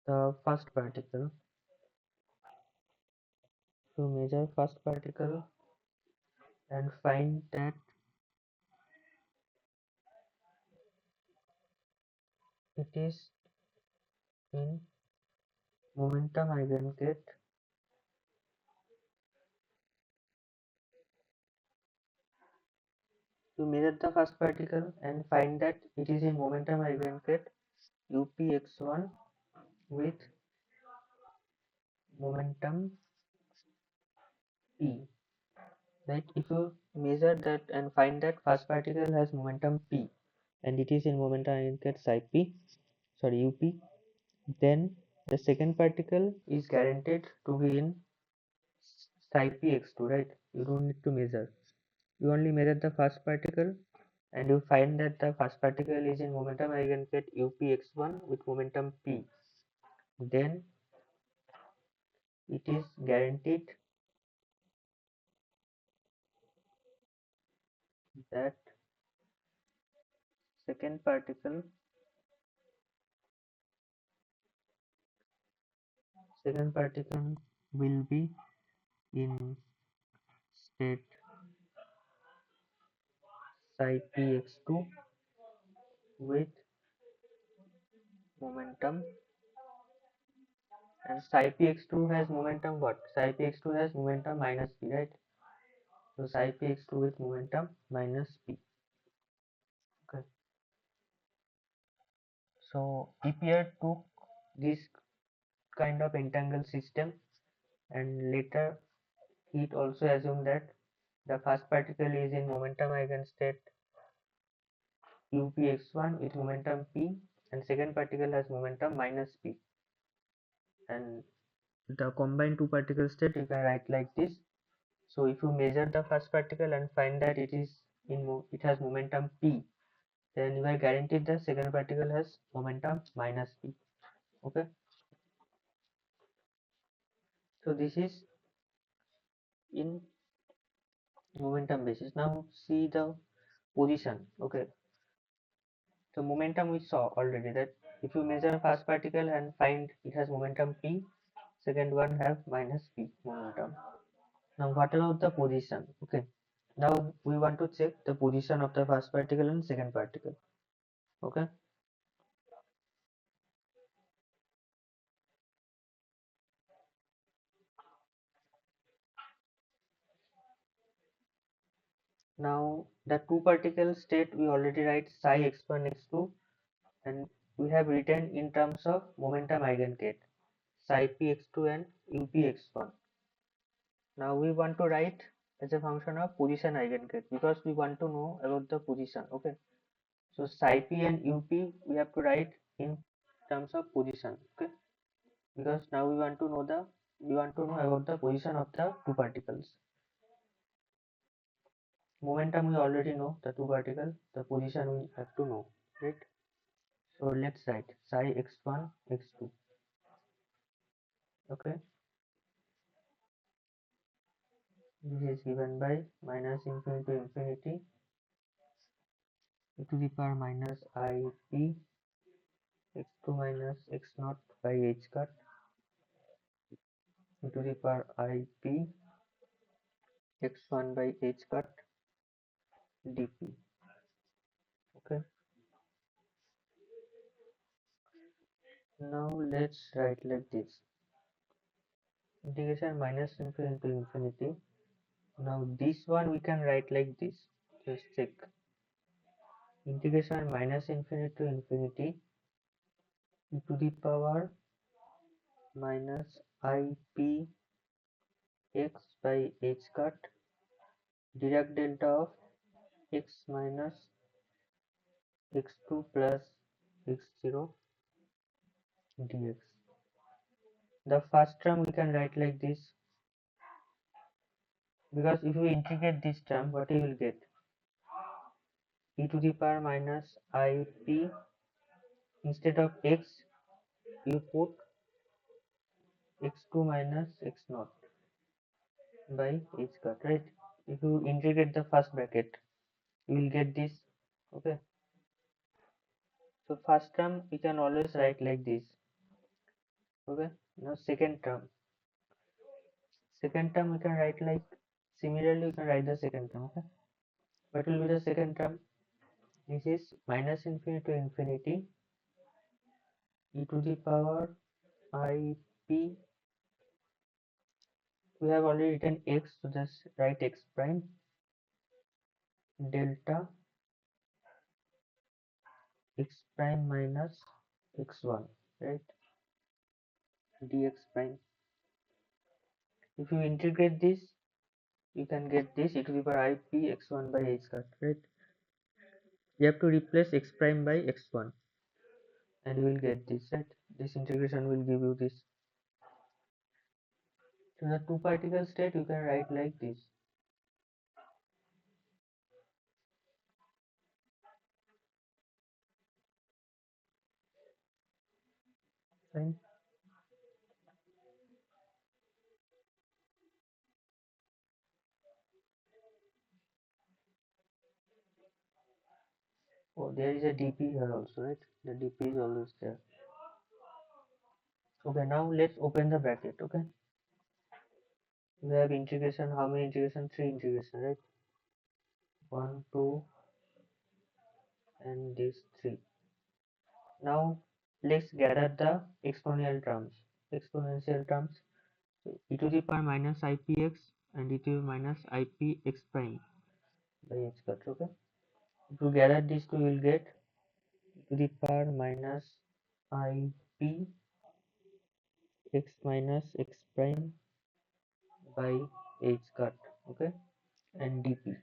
the first particle, and find that it is in momentum eigengate, you measure the first particle and find that it is in momentum eigengate upx1 with momentum p. Right? If you measure that and find that first particle has momentum p and it is in momentum eigengate psi p, sorry up, then the second particle is guaranteed to be in psi p x2, right? You don't need to measure. You only measure the first particle and you find that the first particle is in momentum eigengate upx1 with momentum p. Then it is guaranteed that second particle will be in state psi px2 with momentum, and psi px2 has momentum what? Psi px2 has momentum minus p, right? So psi px2 with momentum minus p. Okay. So EPR took this kind of entangled system and later it also assumed that the first particle is in momentum eigenstate upx1 with momentum p and second particle has momentum minus p, and the combined two particle state you can write like this. So if you measure the first particle and find that it is it has momentum p, then you are guaranteed the second particle has momentum minus p. Okay, so this is in momentum basis. Now see the position. Okay, so momentum we saw already that if you measure first particle and find it has momentum p, second one have minus p momentum. Now what about the position? Okay, now we want to check the position of the first particle and second particle. Okay, now the two particle state we already write psi x1 x2 and we have written in terms of momentum eigengate psi p x2 and up x1. Now we want to write as a function of position eigengate because we want to know about the position. Okay, so psi p and up we have to write in terms of position. Okay, because now we want to know about the position of the two particles. Momentum we already know the two particles, the position we have to know, right? So let's write psi x1 x2. Okay, this is given by minus infinity to infinity e to the power minus ip x2 minus x0 by h cut e to the power ip x1 by h cut dp. Okay, now let's write like this, integration minus infinity to infinity. Now this one we can write like this, just check, integration minus infinity to infinity e to the power minus IP x by h cut Dirac delta of x minus x2 plus x0 dx. The first term we can write like this, because if you integrate this term, what you will get? E to the power minus IP, instead of x you put x2 minus x0 by h cut, right? If you integrate the first bracket, you will get this. Okay, so first term we can always write like this. Okay, now second term we can write like, similarly we can write the second term. Okay, what will be the second term? This is minus infinity to infinity e to the power IP. We have already written x, so just write x prime delta x prime minus x1, right? Dx prime. If you integrate this, you can get this e to the power IP x1 by h cut, right? You have to replace x prime by x1 and you will get this, right? This integration will give you this. So the two particle state you can write like this. Fine. Oh, there is a dp here also, right? The dp is always there. Okay, now let's open the bracket. Okay, we have integration, how many integration? 3 integration, right? 1, 2 and these 3. Now let's gather the exponential terms. So e to the power minus ipx and e to the minus ipx prime by h cut. Okay, to gather these two, will get e to the power minus ip x minus x prime by h cut. Okay, and dp.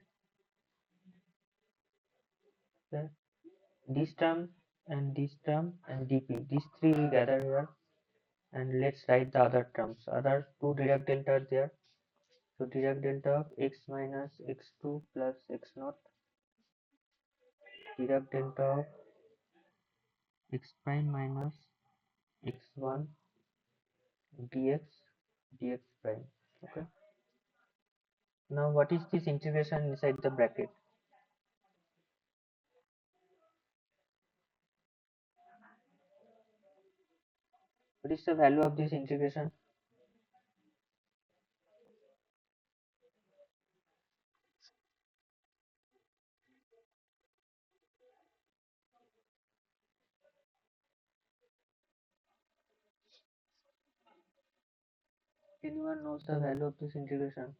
Okay, this term and this term and dp, these three will gather here, and let's write the other terms. Other two Dirac delta are there. So Dirac delta of x minus x2 plus x0, Dirac delta of x prime minus x1 dx prime. Okay, now what is this integration inside the bracket? What is the value of this integration? Anyone knows the value of this integration?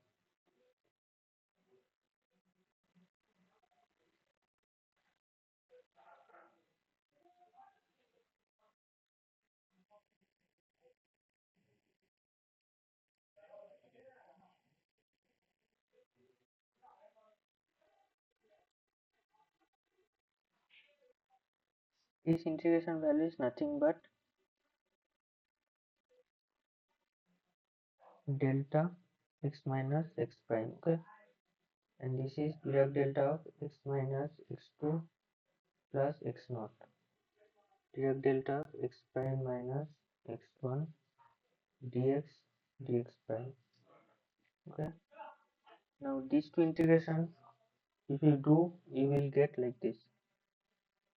This integration value is nothing but delta x minus x prime. Okay, and this is Dirac delta of x minus x2 plus x0, Dirac delta of x prime minus x1 dx prime. Okay, now these two integration, if you do, you will get like this.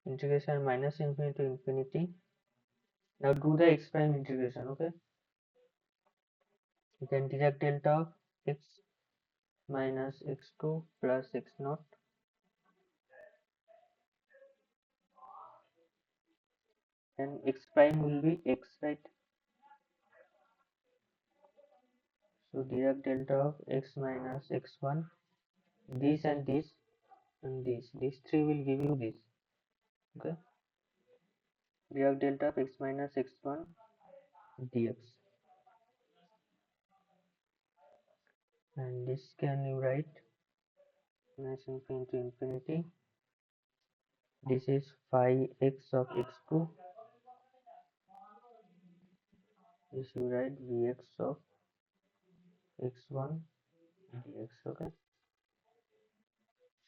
Integration minus infinity to infinity. Now do the x prime integration. Okay, you can Dirac delta of x minus x2 plus x0, and x prime will be x, right? So Dirac delta of x minus x1, this and this and this, these three will give you this. Okay, Dirac delta of x minus x1 dx. and this can you write minus infinity to infinity. This is phi x of x2. This you write vx of x1 dx. Okay.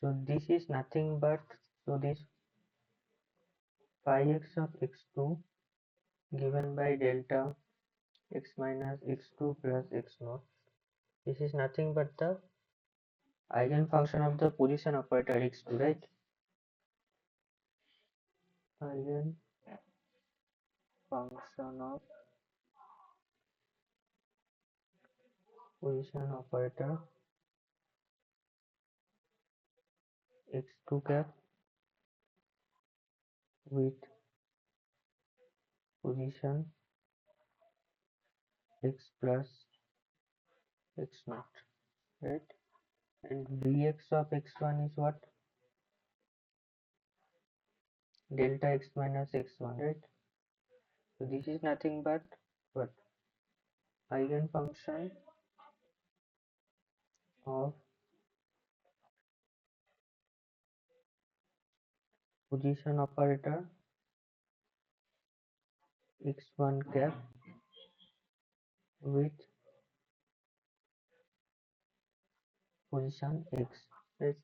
So this is nothing but, so this phi x of x2 given by delta x minus x2 plus x naught. This is nothing but the eigenfunction of the position operator x2, right? Eigenfunction of position operator x2 cap with position x plus x naught, right? And vx of x1 is what? Delta x minus x1, right? So this is nothing but what? Eigenfunction of position operator x1 cap with position x, right?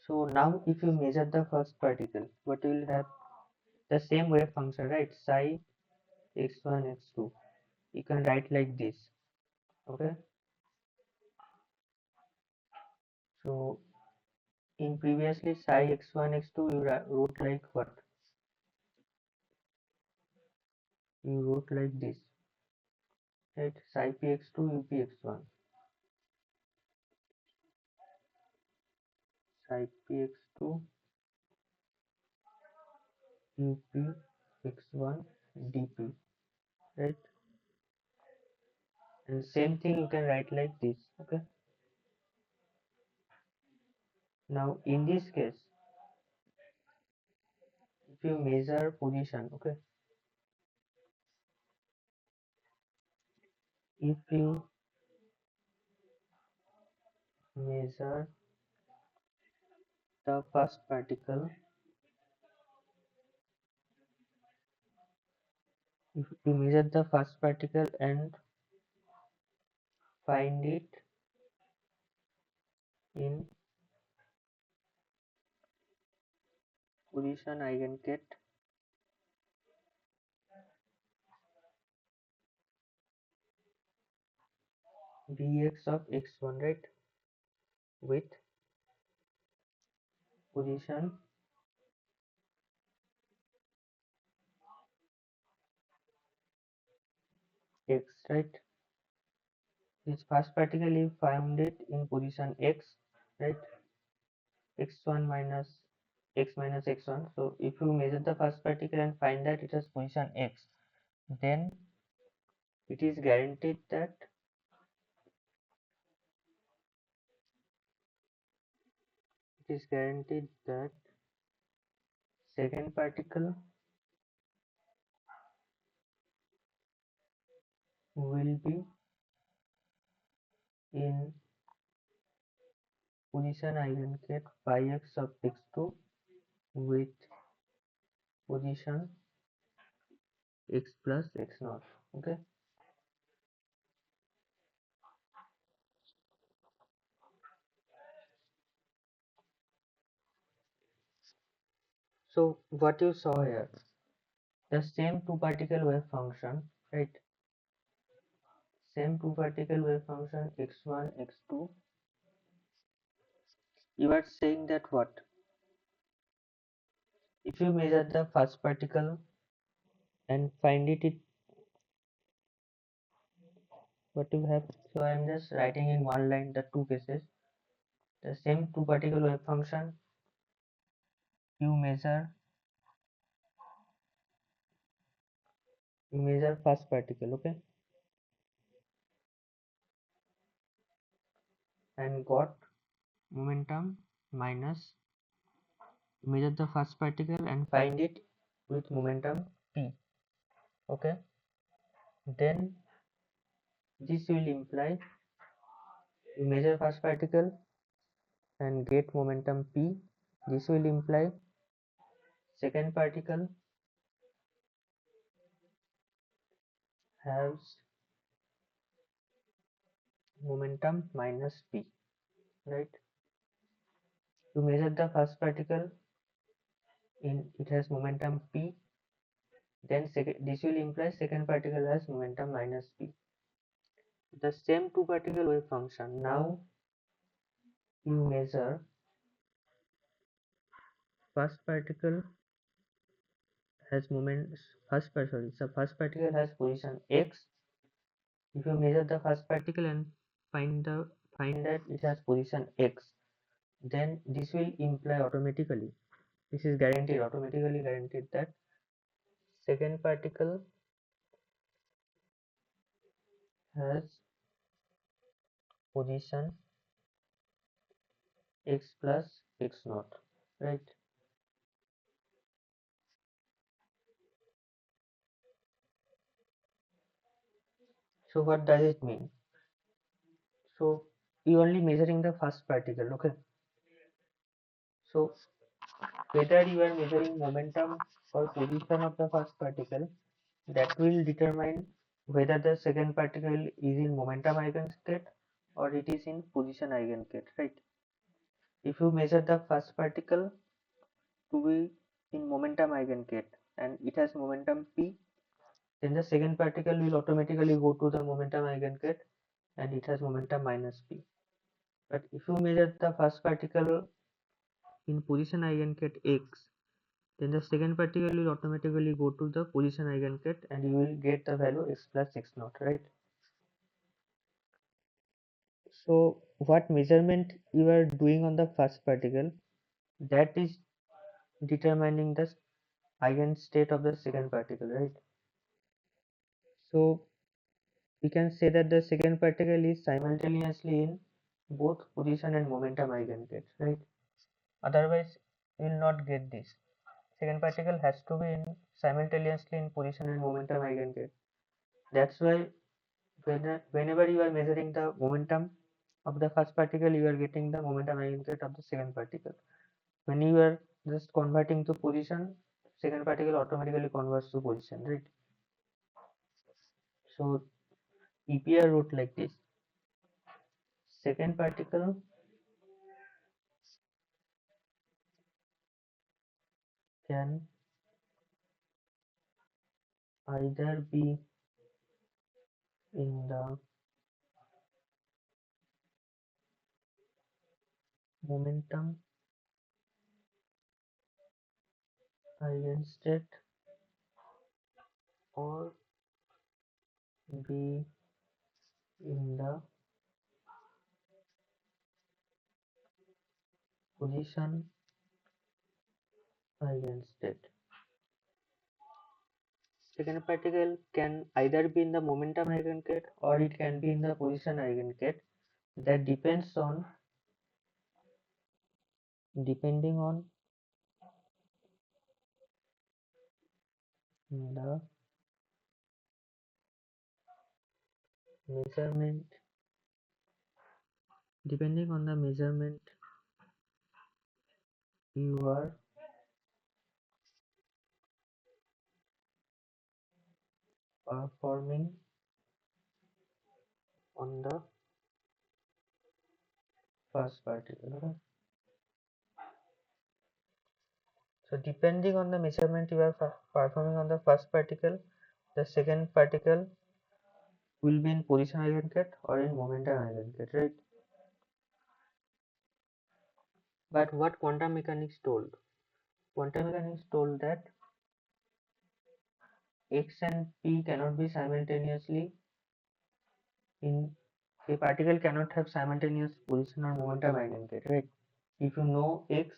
So now if you measure the first particle, what you will have? The same wave function, right? Psi x1 x2. You can write like this. Okay. So in previously psi x1 x2 you wrote like what? You wrote like this, right? Psi px2 upx1. Psi px2 upx1 dp, right? And same thing you can write like this. Okay. Now in this case, if you measure position, okay, if you measure the first particle, if you measure the first particle and find it in position eigenket Vx of x1, right, with position x, right? This first particle you found it in position x, right? X1 minus x1. So if you measure the first particle and find that it has position x, then it is guaranteed that second particle will be in position eigenket phi x of x2 with position x plus x naught. Okay. So what you saw here, the same two particle wave function, right? Same two particle wave function x1, x2. You are saying that what? If you measure the first particle and find it, what you have? So I am just writing in one line the two cases. The same two particle wave function, you measure first particle, okay, and got momentum minus, measure the first particle and find it with momentum p, okay. Then this will imply You measure first particle and get momentum p. This will imply second particle has momentum minus p, right? You measure the first particle it has momentum p, then this will imply second particle has momentum minus p. The same two particle wave function. Now you measure first particle has first particle has position x. If you measure the first particle and find that it has position x, then this will imply automatically, this is automatically guaranteed that second particle has position x plus x naught, right? So what does it mean? So you only measuring the first particle, okay? So whether you are measuring momentum or position of the first particle, that will determine whether the second particle is in momentum eigenstate or it is in position eigenstate, right? If you measure the first particle to be in momentum eigenstate and it has momentum p, then the second particle will automatically go to the momentum eigenstate and it has momentum minus p. But if you measure the first particle in position eigenstate x, then the second particle will automatically go to the position eigenstate and you will get the value x plus x naught, right? So what measurement you are doing on the first particle, that is determining the eigenstate of the second particle, right? So we can say that the second particle is simultaneously in both position and momentum eigenstate, right? Otherwise you will not get this. Second particle has to be in simultaneously in position and momentum eigenstate. That's why whenever you are measuring the momentum of the first particle, you are getting the momentum eigenstate of the second particle. When you are just converting to position, second particle automatically converts to position, right? So EPR wrote like this: second particle can either be in the momentum eigenstate or be in the position eigenstate. Second particle can either be in the momentum eigenstate or it can be in the position eigenstate. That depends on depending on the measurement depending on the measurement you are performing on the first particle. Okay? So depending on the measurement you are performing on the first particle, the second particle will be in position eigenstate or in momentum eigenstate, right? But what quantum mechanics told? Quantum mechanics told that x and p cannot be simultaneously in a particle cannot have simultaneous position or momentum eigenstate, right? If you know x,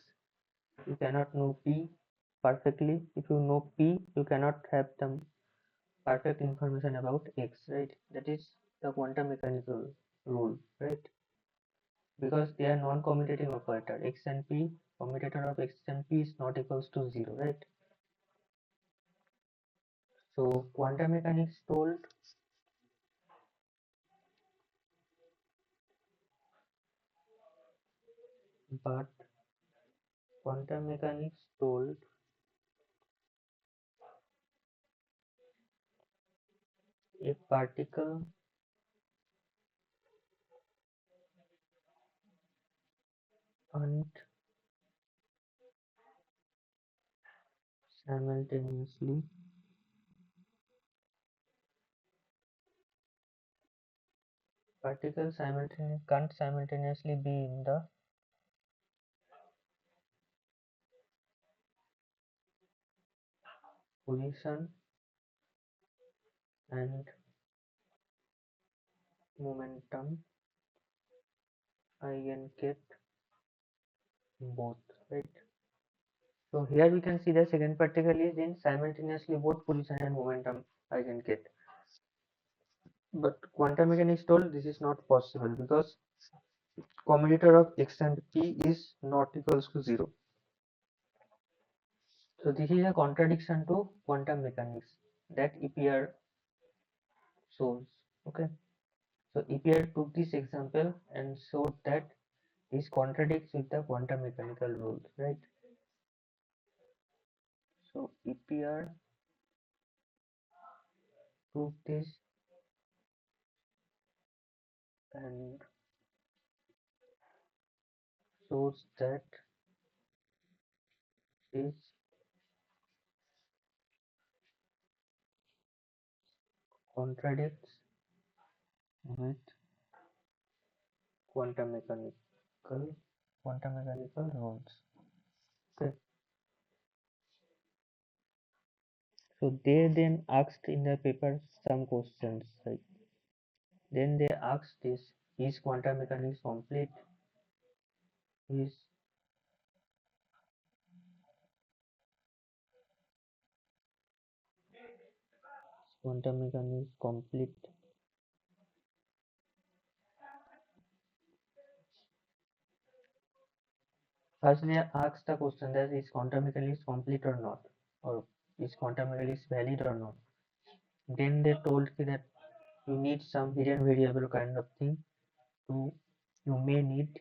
you cannot know p perfectly. If you know p, you cannot have the perfect information about x, right? That is the quantum mechanical rule, right? Because they are non-commutative operator. X and p, commutator of x and p is not equals to 0, right? So quantum mechanics told but quantum mechanics told a particle and simultaneously can't simultaneously be in the position and momentum eigenket both, right? So here we can see the second particle is in simultaneously both position and momentum eigenket. But quantum mechanics told this is not possible because commutator of x and p is not equals to 0. So this is a contradiction to quantum mechanics that EPR shows. Okay. So EPR took this example and showed that this contradicts with the quantum mechanical rules, right? So EPR took this and shows that this contradicts with quantum mechanical rules. Okay. So they then asked in the paper some questions, like then they asked this: is quantum mechanics complete? Is quantum mechanics complete? First they asked the question that is quantum mechanics complete or not, or is quantum mechanics valid or not. Then they told me that you need some hidden variable kind of thing to you may need.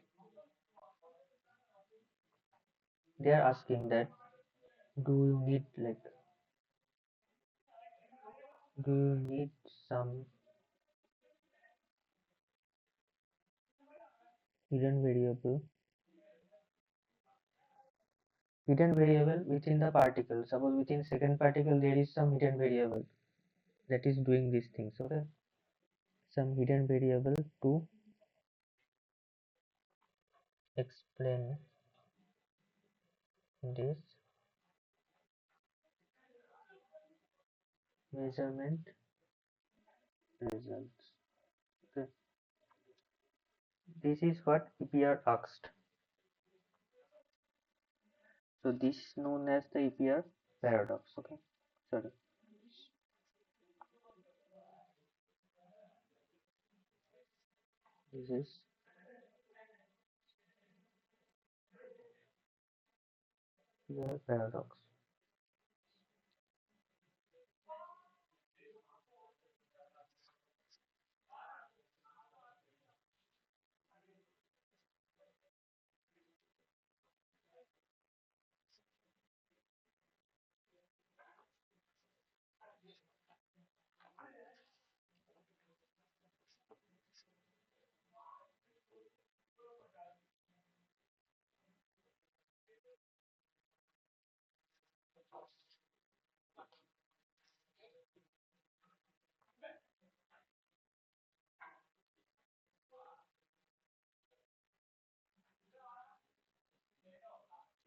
They are asking that do you need like do you need some hidden variable within the particle. Suppose within second particle there is some hidden variable that is doing these things. Okay, some hidden variable to explain this measurement results. Okay, this is what EPR asked. So this is known as the EPR paradox. Okay, sorry. This is EPR paradox.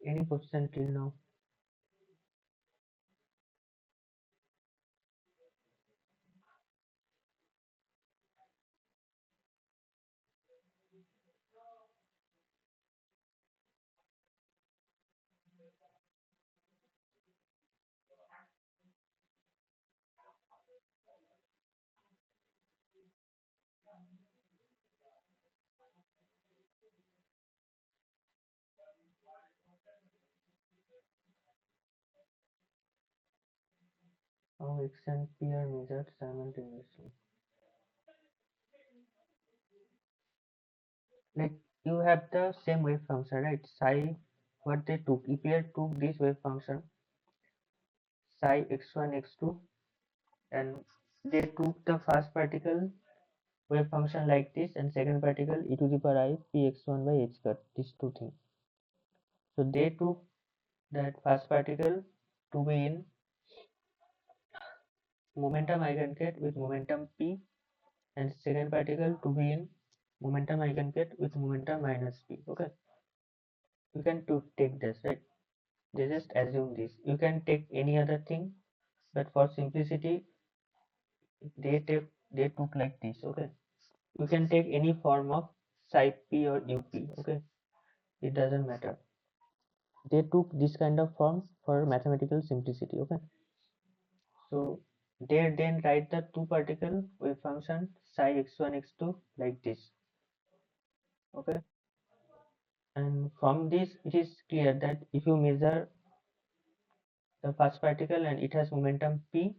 Any question till now? How X and P are measured simultaneously. Like you have the same wave function, right? Psi, what they took, EPR took this wave function psi x1 x2, and they took the first particle wave function like this, and second particle e to the power I px1 by h cut, these two things. So they took that first particle to be in momentum eigenset with momentum p, and second particle to be in momentum eigenset with momentum minus p. Okay, you can take this, right? They just assume this. You can take any other thing, but for simplicity, they took like this. Okay, you can take any form of psi p or up. Okay, it doesn't matter. They took this kind of form for mathematical simplicity. Okay, so they then write the two particle wave function psi x1 x2 like this. Okay, and from this it is clear that if you measure the first particle and it has momentum p,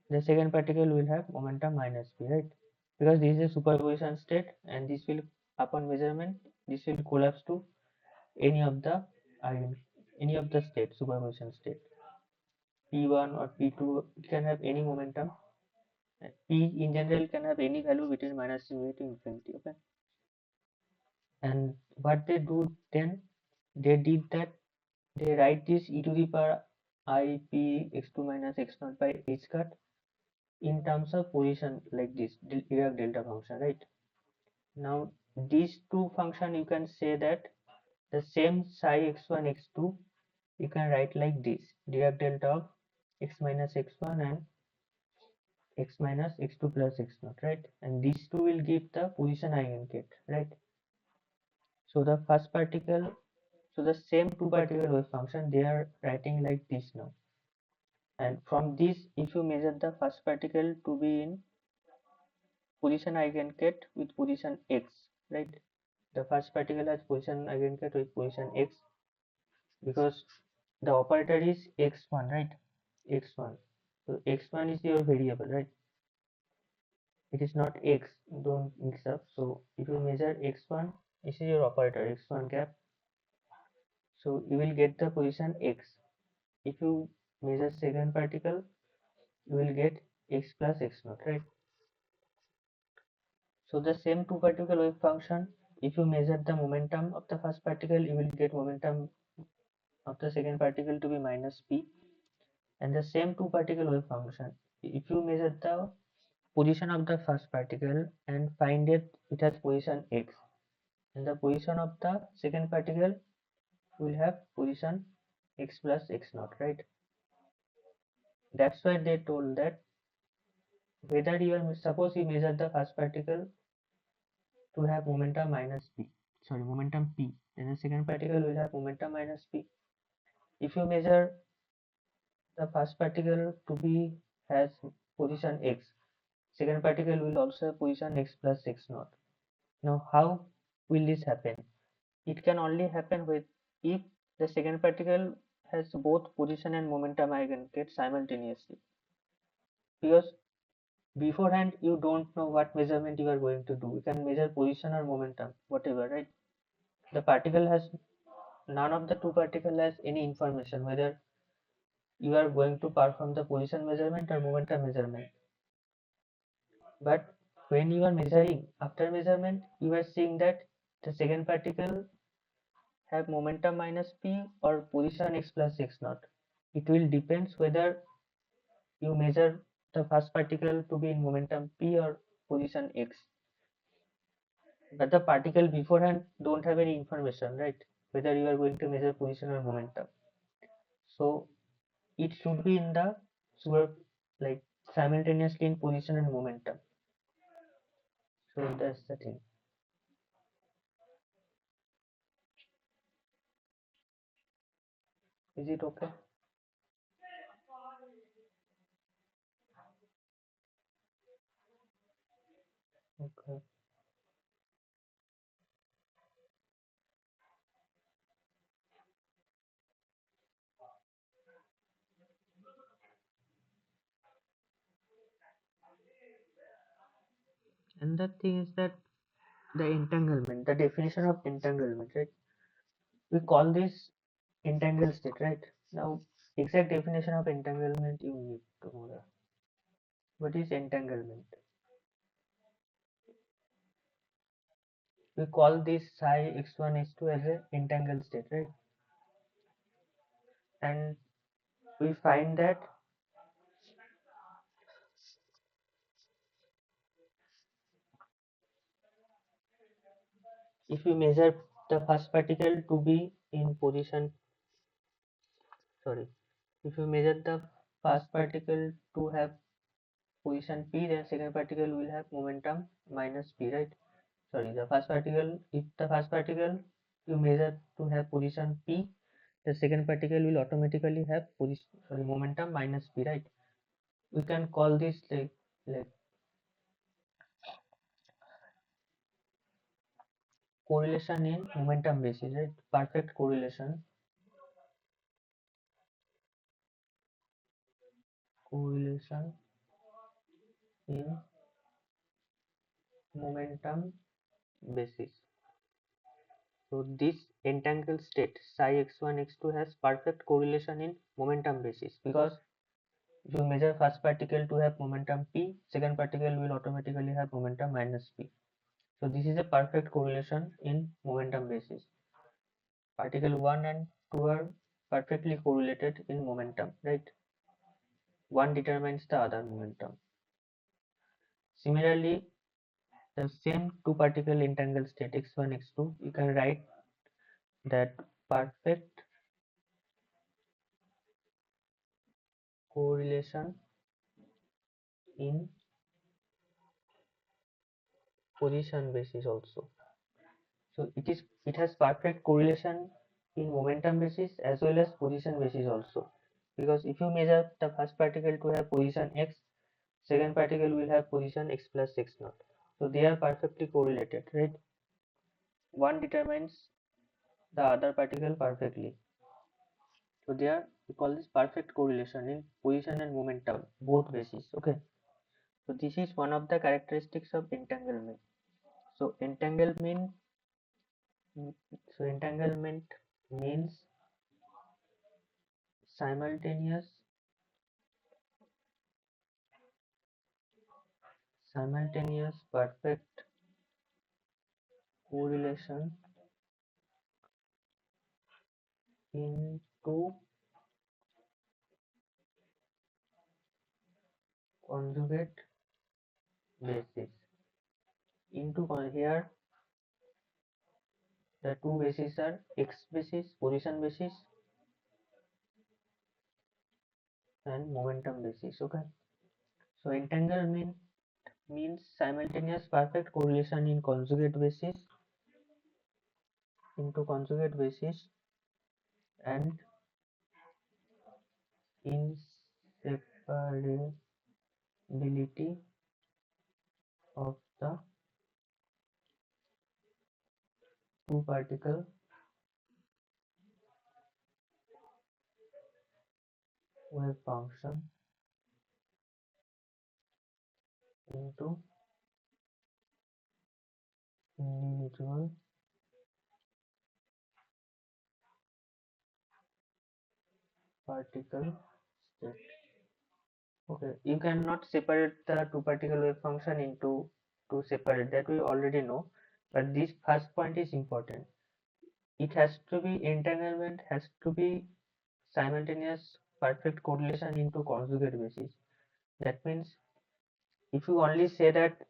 the second particle will have momentum minus p, right? Because this is a superposition state, and this will, upon measurement, this will collapse to any of the state, superposition state, p1 or p2. It can have any momentum. P in general can have any value between minus infinity to infinity. Okay, and what they do then, they did that they write this e to the power I p x2 minus x0 by h cut in terms of position like this Dirac delta function, right? Now these two function, you can say that the same psi x1 x2 you can write like this Dirac delta of x minus x1 and x minus x2 plus x0, right? And these two will give the position eigenset, right? So the first particle, so the same two particle wave function, they are writing like this now. And from this, if you measure the first particle to be in position eigenset with position x, right? The first particle has position eigenset with position x, because the operator is x1, right? X1. So x1 is your variable, right? It is not x. Don't mix up. So if you measure x1, this is your operator x1 cap. So you will get the position x. If you measure second particle, you will get x plus x0, right? So the same two particle wave function, if you measure the momentum of the first particle, you will get momentum of the second particle to be minus p, and the same two particle wave function, if you measure the position of the first particle and find it has position x, and the position of the second particle will have position x plus x0, right? That's why they told that whether you are, suppose you measure the first particle to have momentum minus p, sorry, momentum p, then the second particle will have momentum minus p. If you measure the first particle to be has position x, second particle will also have position x plus x0. Now how will this happen? It can only happen with if the second particle has both position and momentum eigenset simultaneously, because beforehand you don't know what measurement you are going to do. You can measure position or momentum, whatever, right? The particle has, none of the two particle has any information whether you are going to perform the position measurement or momentum measurement. But when you are measuring, after measurement, you are seeing that the second particle have momentum minus p or position x plus x0. It will depends whether you measure the first particle to be in momentum p or position x. But the particle beforehand don't have any information, right? Whether you are going to measure position or momentum. So it should be in the like simultaneously in position and momentum. So that's the thing. Is it okay? Okay. And the thing is that the entanglement, the definition of entanglement, right? We call this entangled state, right? Now, exact definition of entanglement you need to know that. What is entanglement? We call this psi x1 x2 as a entangled state, right? And we find that if you measure the first particle to be in position, sorry, if you measure the first particle to have position p, then second particle will have momentum minus p, right? Sorry, the first particle, if the first particle you measure to have position p, the second particle will automatically have position, sorry, momentum minus p, right? We can call this like correlation in momentum basis, right? Perfect correlation in momentum basis. So this entangled state psi x1 x2 has perfect correlation in momentum basis, because if you measure first particle to have momentum p, second particle will automatically have momentum minus p. So this is a perfect correlation in momentum basis. Particle 1 and 2 are perfectly correlated in momentum, right? One determines the other momentum. Similarly, the same two particle entangled state x1 x2, you can write that perfect correlation in position basis also. So it has perfect correlation in momentum basis as well as position basis also, because if you measure the first particle to have position x, second particle will have position x plus x naught. So they are perfectly correlated, right? One determines the other particle perfectly. So they are, we call this perfect correlation in position and momentum, both bases. Okay. So this is one of the characteristics of entanglement. So entanglement means simultaneous perfect correlation into conjugate basis. Here the two bases are x basis, position basis, and momentum basis. Okay. So entanglement means simultaneous perfect correlation in conjugate basis into conjugate basis and inseparability of the two particle wave function into individual particle state. Okay, you cannot separate the two particle wave function into two separate, that we already know, but this first point is important. It has to be, entanglement has to be simultaneous perfect correlation into conjugate basis. That means if you only say that,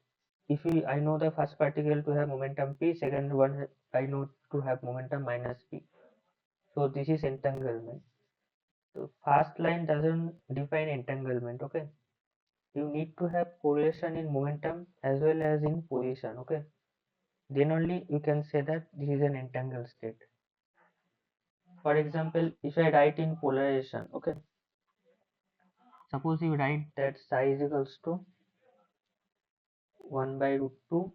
I know the first particle to have momentum p, second one I know to have momentum minus p, so this is entanglement. So first line doesn't define entanglement. Okay, you need to have correlation in momentum as well as in position. Okay, then only you can say that this is an entangled state. For example, if I write in polarization, okay, suppose you write that psi is equals to 1 by root 2,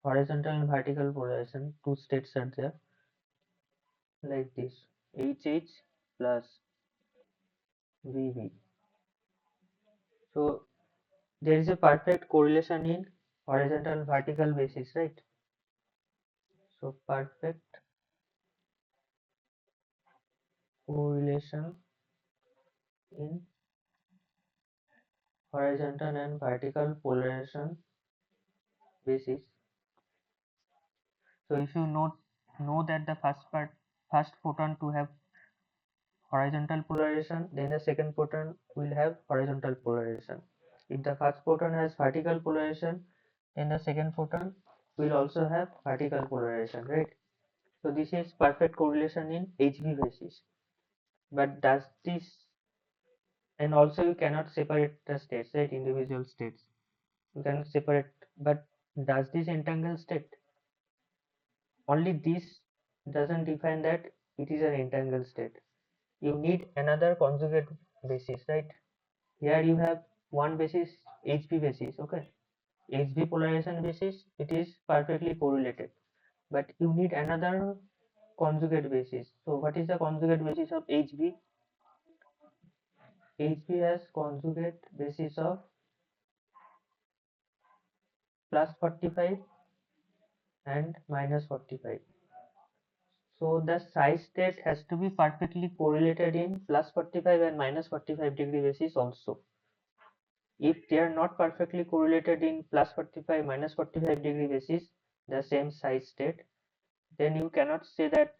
horizontal and vertical polarization, two states are there, like this, HH plus VV. So there is a perfect correlation in horizontal vertical basis, right? So perfect correlation in horizontal and vertical polarization basis. So if you know that the first photon to have horizontal polarization, then the second photon will have horizontal polarization. If the first photon has vertical polarization, then the second photon will also have vertical polarization, right? So this is perfect correlation in HV basis. But does this, and also you cannot separate the states, right? Individual states. You cannot separate, but does this entangle state? Only this doesn't define that it is an entangled state. You need another conjugate basis, right? Here you have one basis, HV basis, okay? HV polarization basis, it is perfectly correlated. But you need another conjugate basis. So what is the conjugate basis of HV? HV has conjugate basis of plus 45 and minus 45. So the psi state has to be perfectly correlated in plus 45 and minus 45 degree basis also. If they are not perfectly correlated in plus 45 minus 45 degree basis, the same psi state, then you cannot say that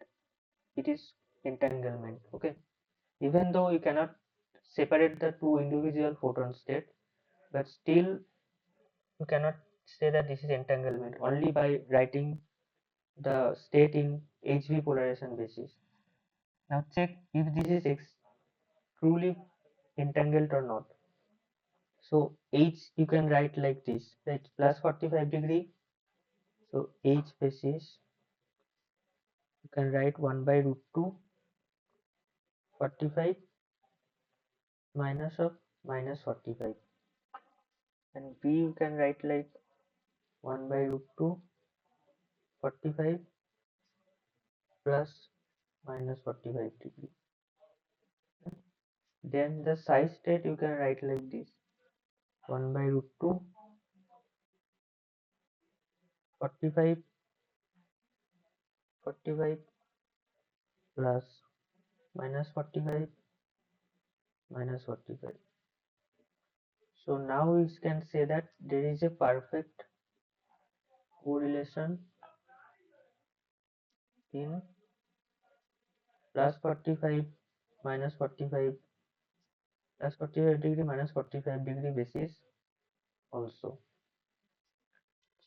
it is entanglement, okay? Even though you cannot separate the two individual photon state, but still you cannot say that this is entanglement only by writing the state in HV polarization basis. Now check if this is truly entangled or not. So H you can write like this, right? Plus 45 degree. So H basis you can write 1 by root 2 45 minus of minus 45, and B you can write like 1 by root 2 45 plus minus 45 degree. Then the psi state you can write like this, 1 by root 2 45 45 plus minus 45 minus 45. So now we can say that there is a perfect correlation in plus 45 minus 45 plus 45 degree minus 45 degree basis also.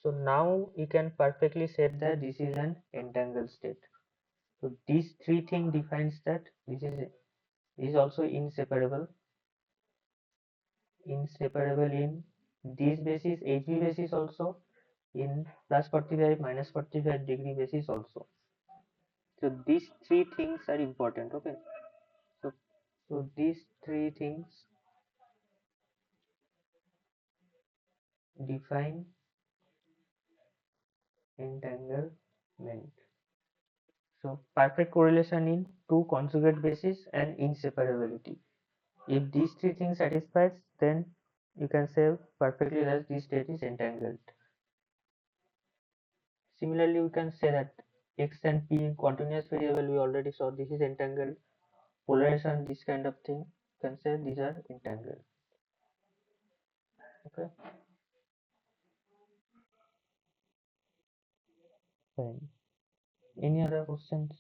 So now you can perfectly say that this is an entangled state. So these three things defines that this is also inseparable in this basis HV basis also, in plus 45 minus 45 degree basis also. So these three things are important, okay? So, so these three things define entanglement. So perfect correlation in two conjugate basis and inseparability. If these three things satisfies, then you can say perfectly that this state is entangled. Similarly, we can say that x and p continuous variable, we already saw this is entangled. Polarization, this kind of thing, you can say these are entangled. Okay, fine. Any other questions?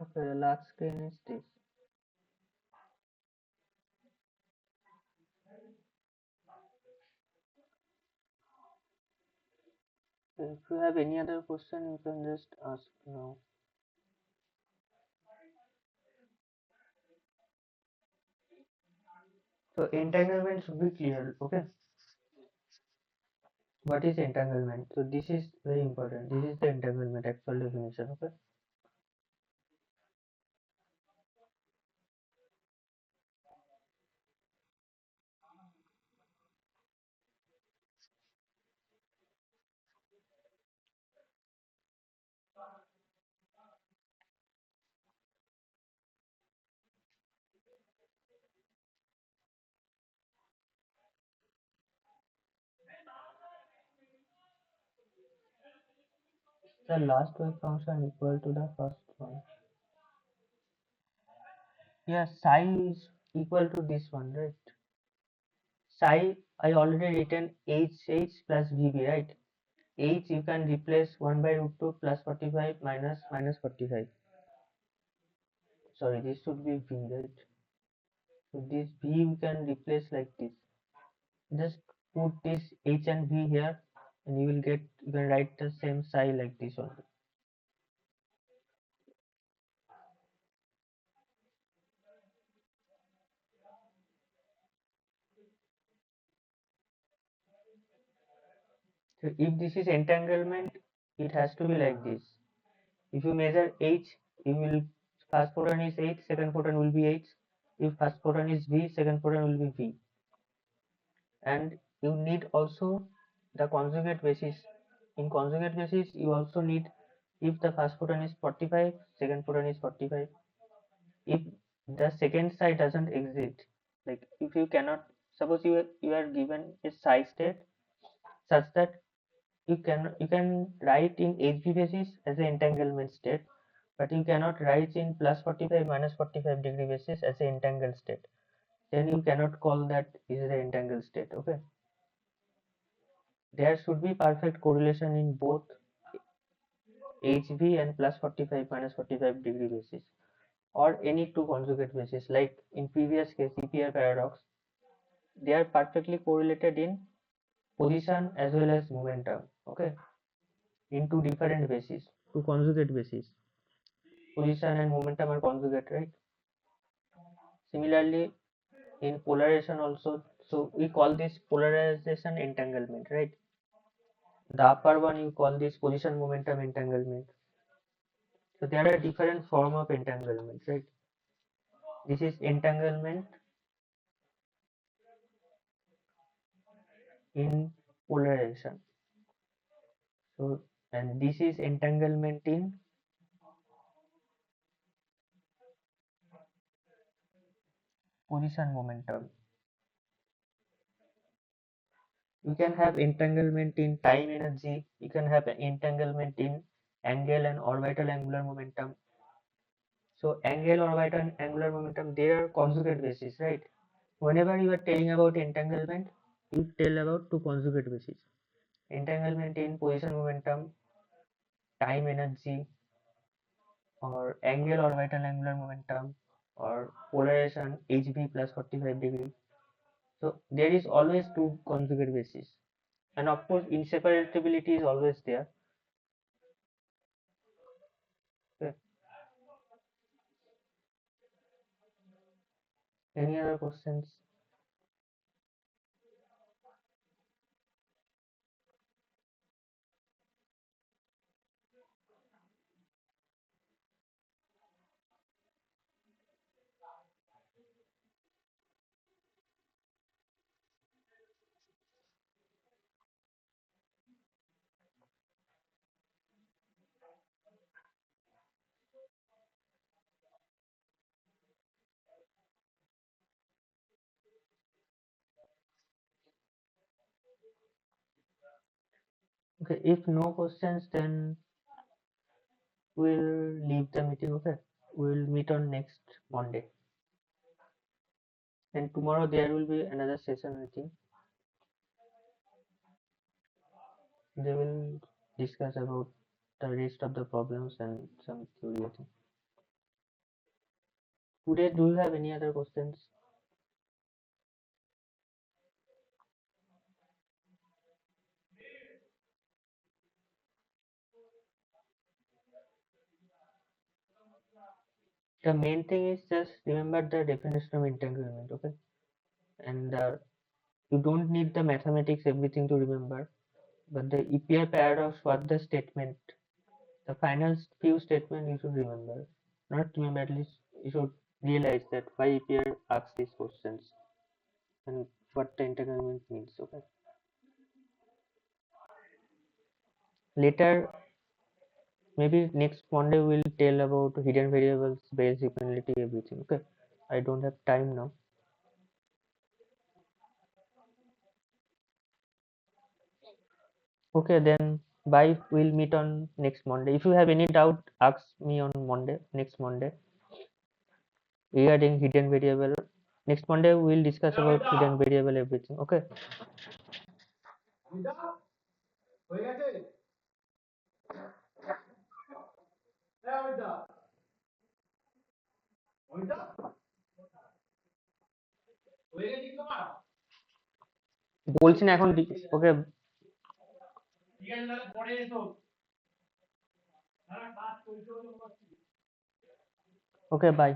Okay, the last screen is this. If you have any other question, you can just ask now. So entanglement should be clear, okay? What is entanglement? So this is very important. This is the entanglement actual definition, okay? the last wave function equal to the first one. Yeah, psi is equal to this one, right? Psi, I already written h plus vb, right? H you can replace 1 by root 2 plus 45 minus 45. Sorry, this should be v, right? So this v we can replace like this. Just put this h and v here, and you can write the same psi like this only. So if this is entanglement, it has to be like this. If you measure h, you will first photon is h, second photon will be h. If first photon is v, second photon will be v. And you need also the conjugate basis. In conjugate basis, you also need, if the first photon is 45, second photon is 45. If the second side doesn't exist, like if you cannot, suppose you are given a psi state such that you can write in HV basis as an entanglement state, but you cannot write in plus 45 minus 45 degree basis as an entangled state. Then you cannot call that is an entangled state. Okay. There should be perfect correlation in both HV and plus 45 minus 45 degree basis, or any two conjugate basis. Like in previous case, EPR paradox, they are perfectly correlated in position as well as momentum. Okay, in two different bases, two conjugate bases. Position and momentum are conjugate, right? Similarly, in polarization also, so we call this polarization entanglement, right? The upper one you call this position momentum entanglement. So there are different form of entanglement, right? This is entanglement in polarization. So, and this is entanglement in position momentum. You can have entanglement in time energy. You can have entanglement in angle and orbital angular momentum. So angle, orbital, and angular momentum, they are conjugate basis, right? Whenever you are telling about entanglement, you tell about two conjugate basis. Entanglement in position momentum, time energy, or angle, orbital, angular momentum, or polarization HV plus 45 degree. So there is always two conjugate basis, and of course inseparability is always there. Okay. Any other questions? Okay, if no questions, then we'll leave the meeting. Okay, we'll meet on next Monday, and tomorrow there will be another session. I think they will discuss about the rest of the problems and some theory. I think. Today, do you have any other questions? The main thing is just remember the definition of entanglement. Okay, and you don't need the mathematics everything to remember, but the EPR paradox, what the statement, the final few statement you should remember. Not remember, at least you should realize that why EPR asks these questions and what the entanglement means. Okay. Later, maybe next Monday we'll tell about hidden variables, Bayes equality, everything. Okay. I don't have time now. Okay, then Bye. We'll meet on next Monday. If you have any doubt, ask me on Monday, next Monday, regarding hidden variable. Next Monday we'll discuss about hidden variable, everything. Okay. বলছি না এখন। ওকে, ওকে, by.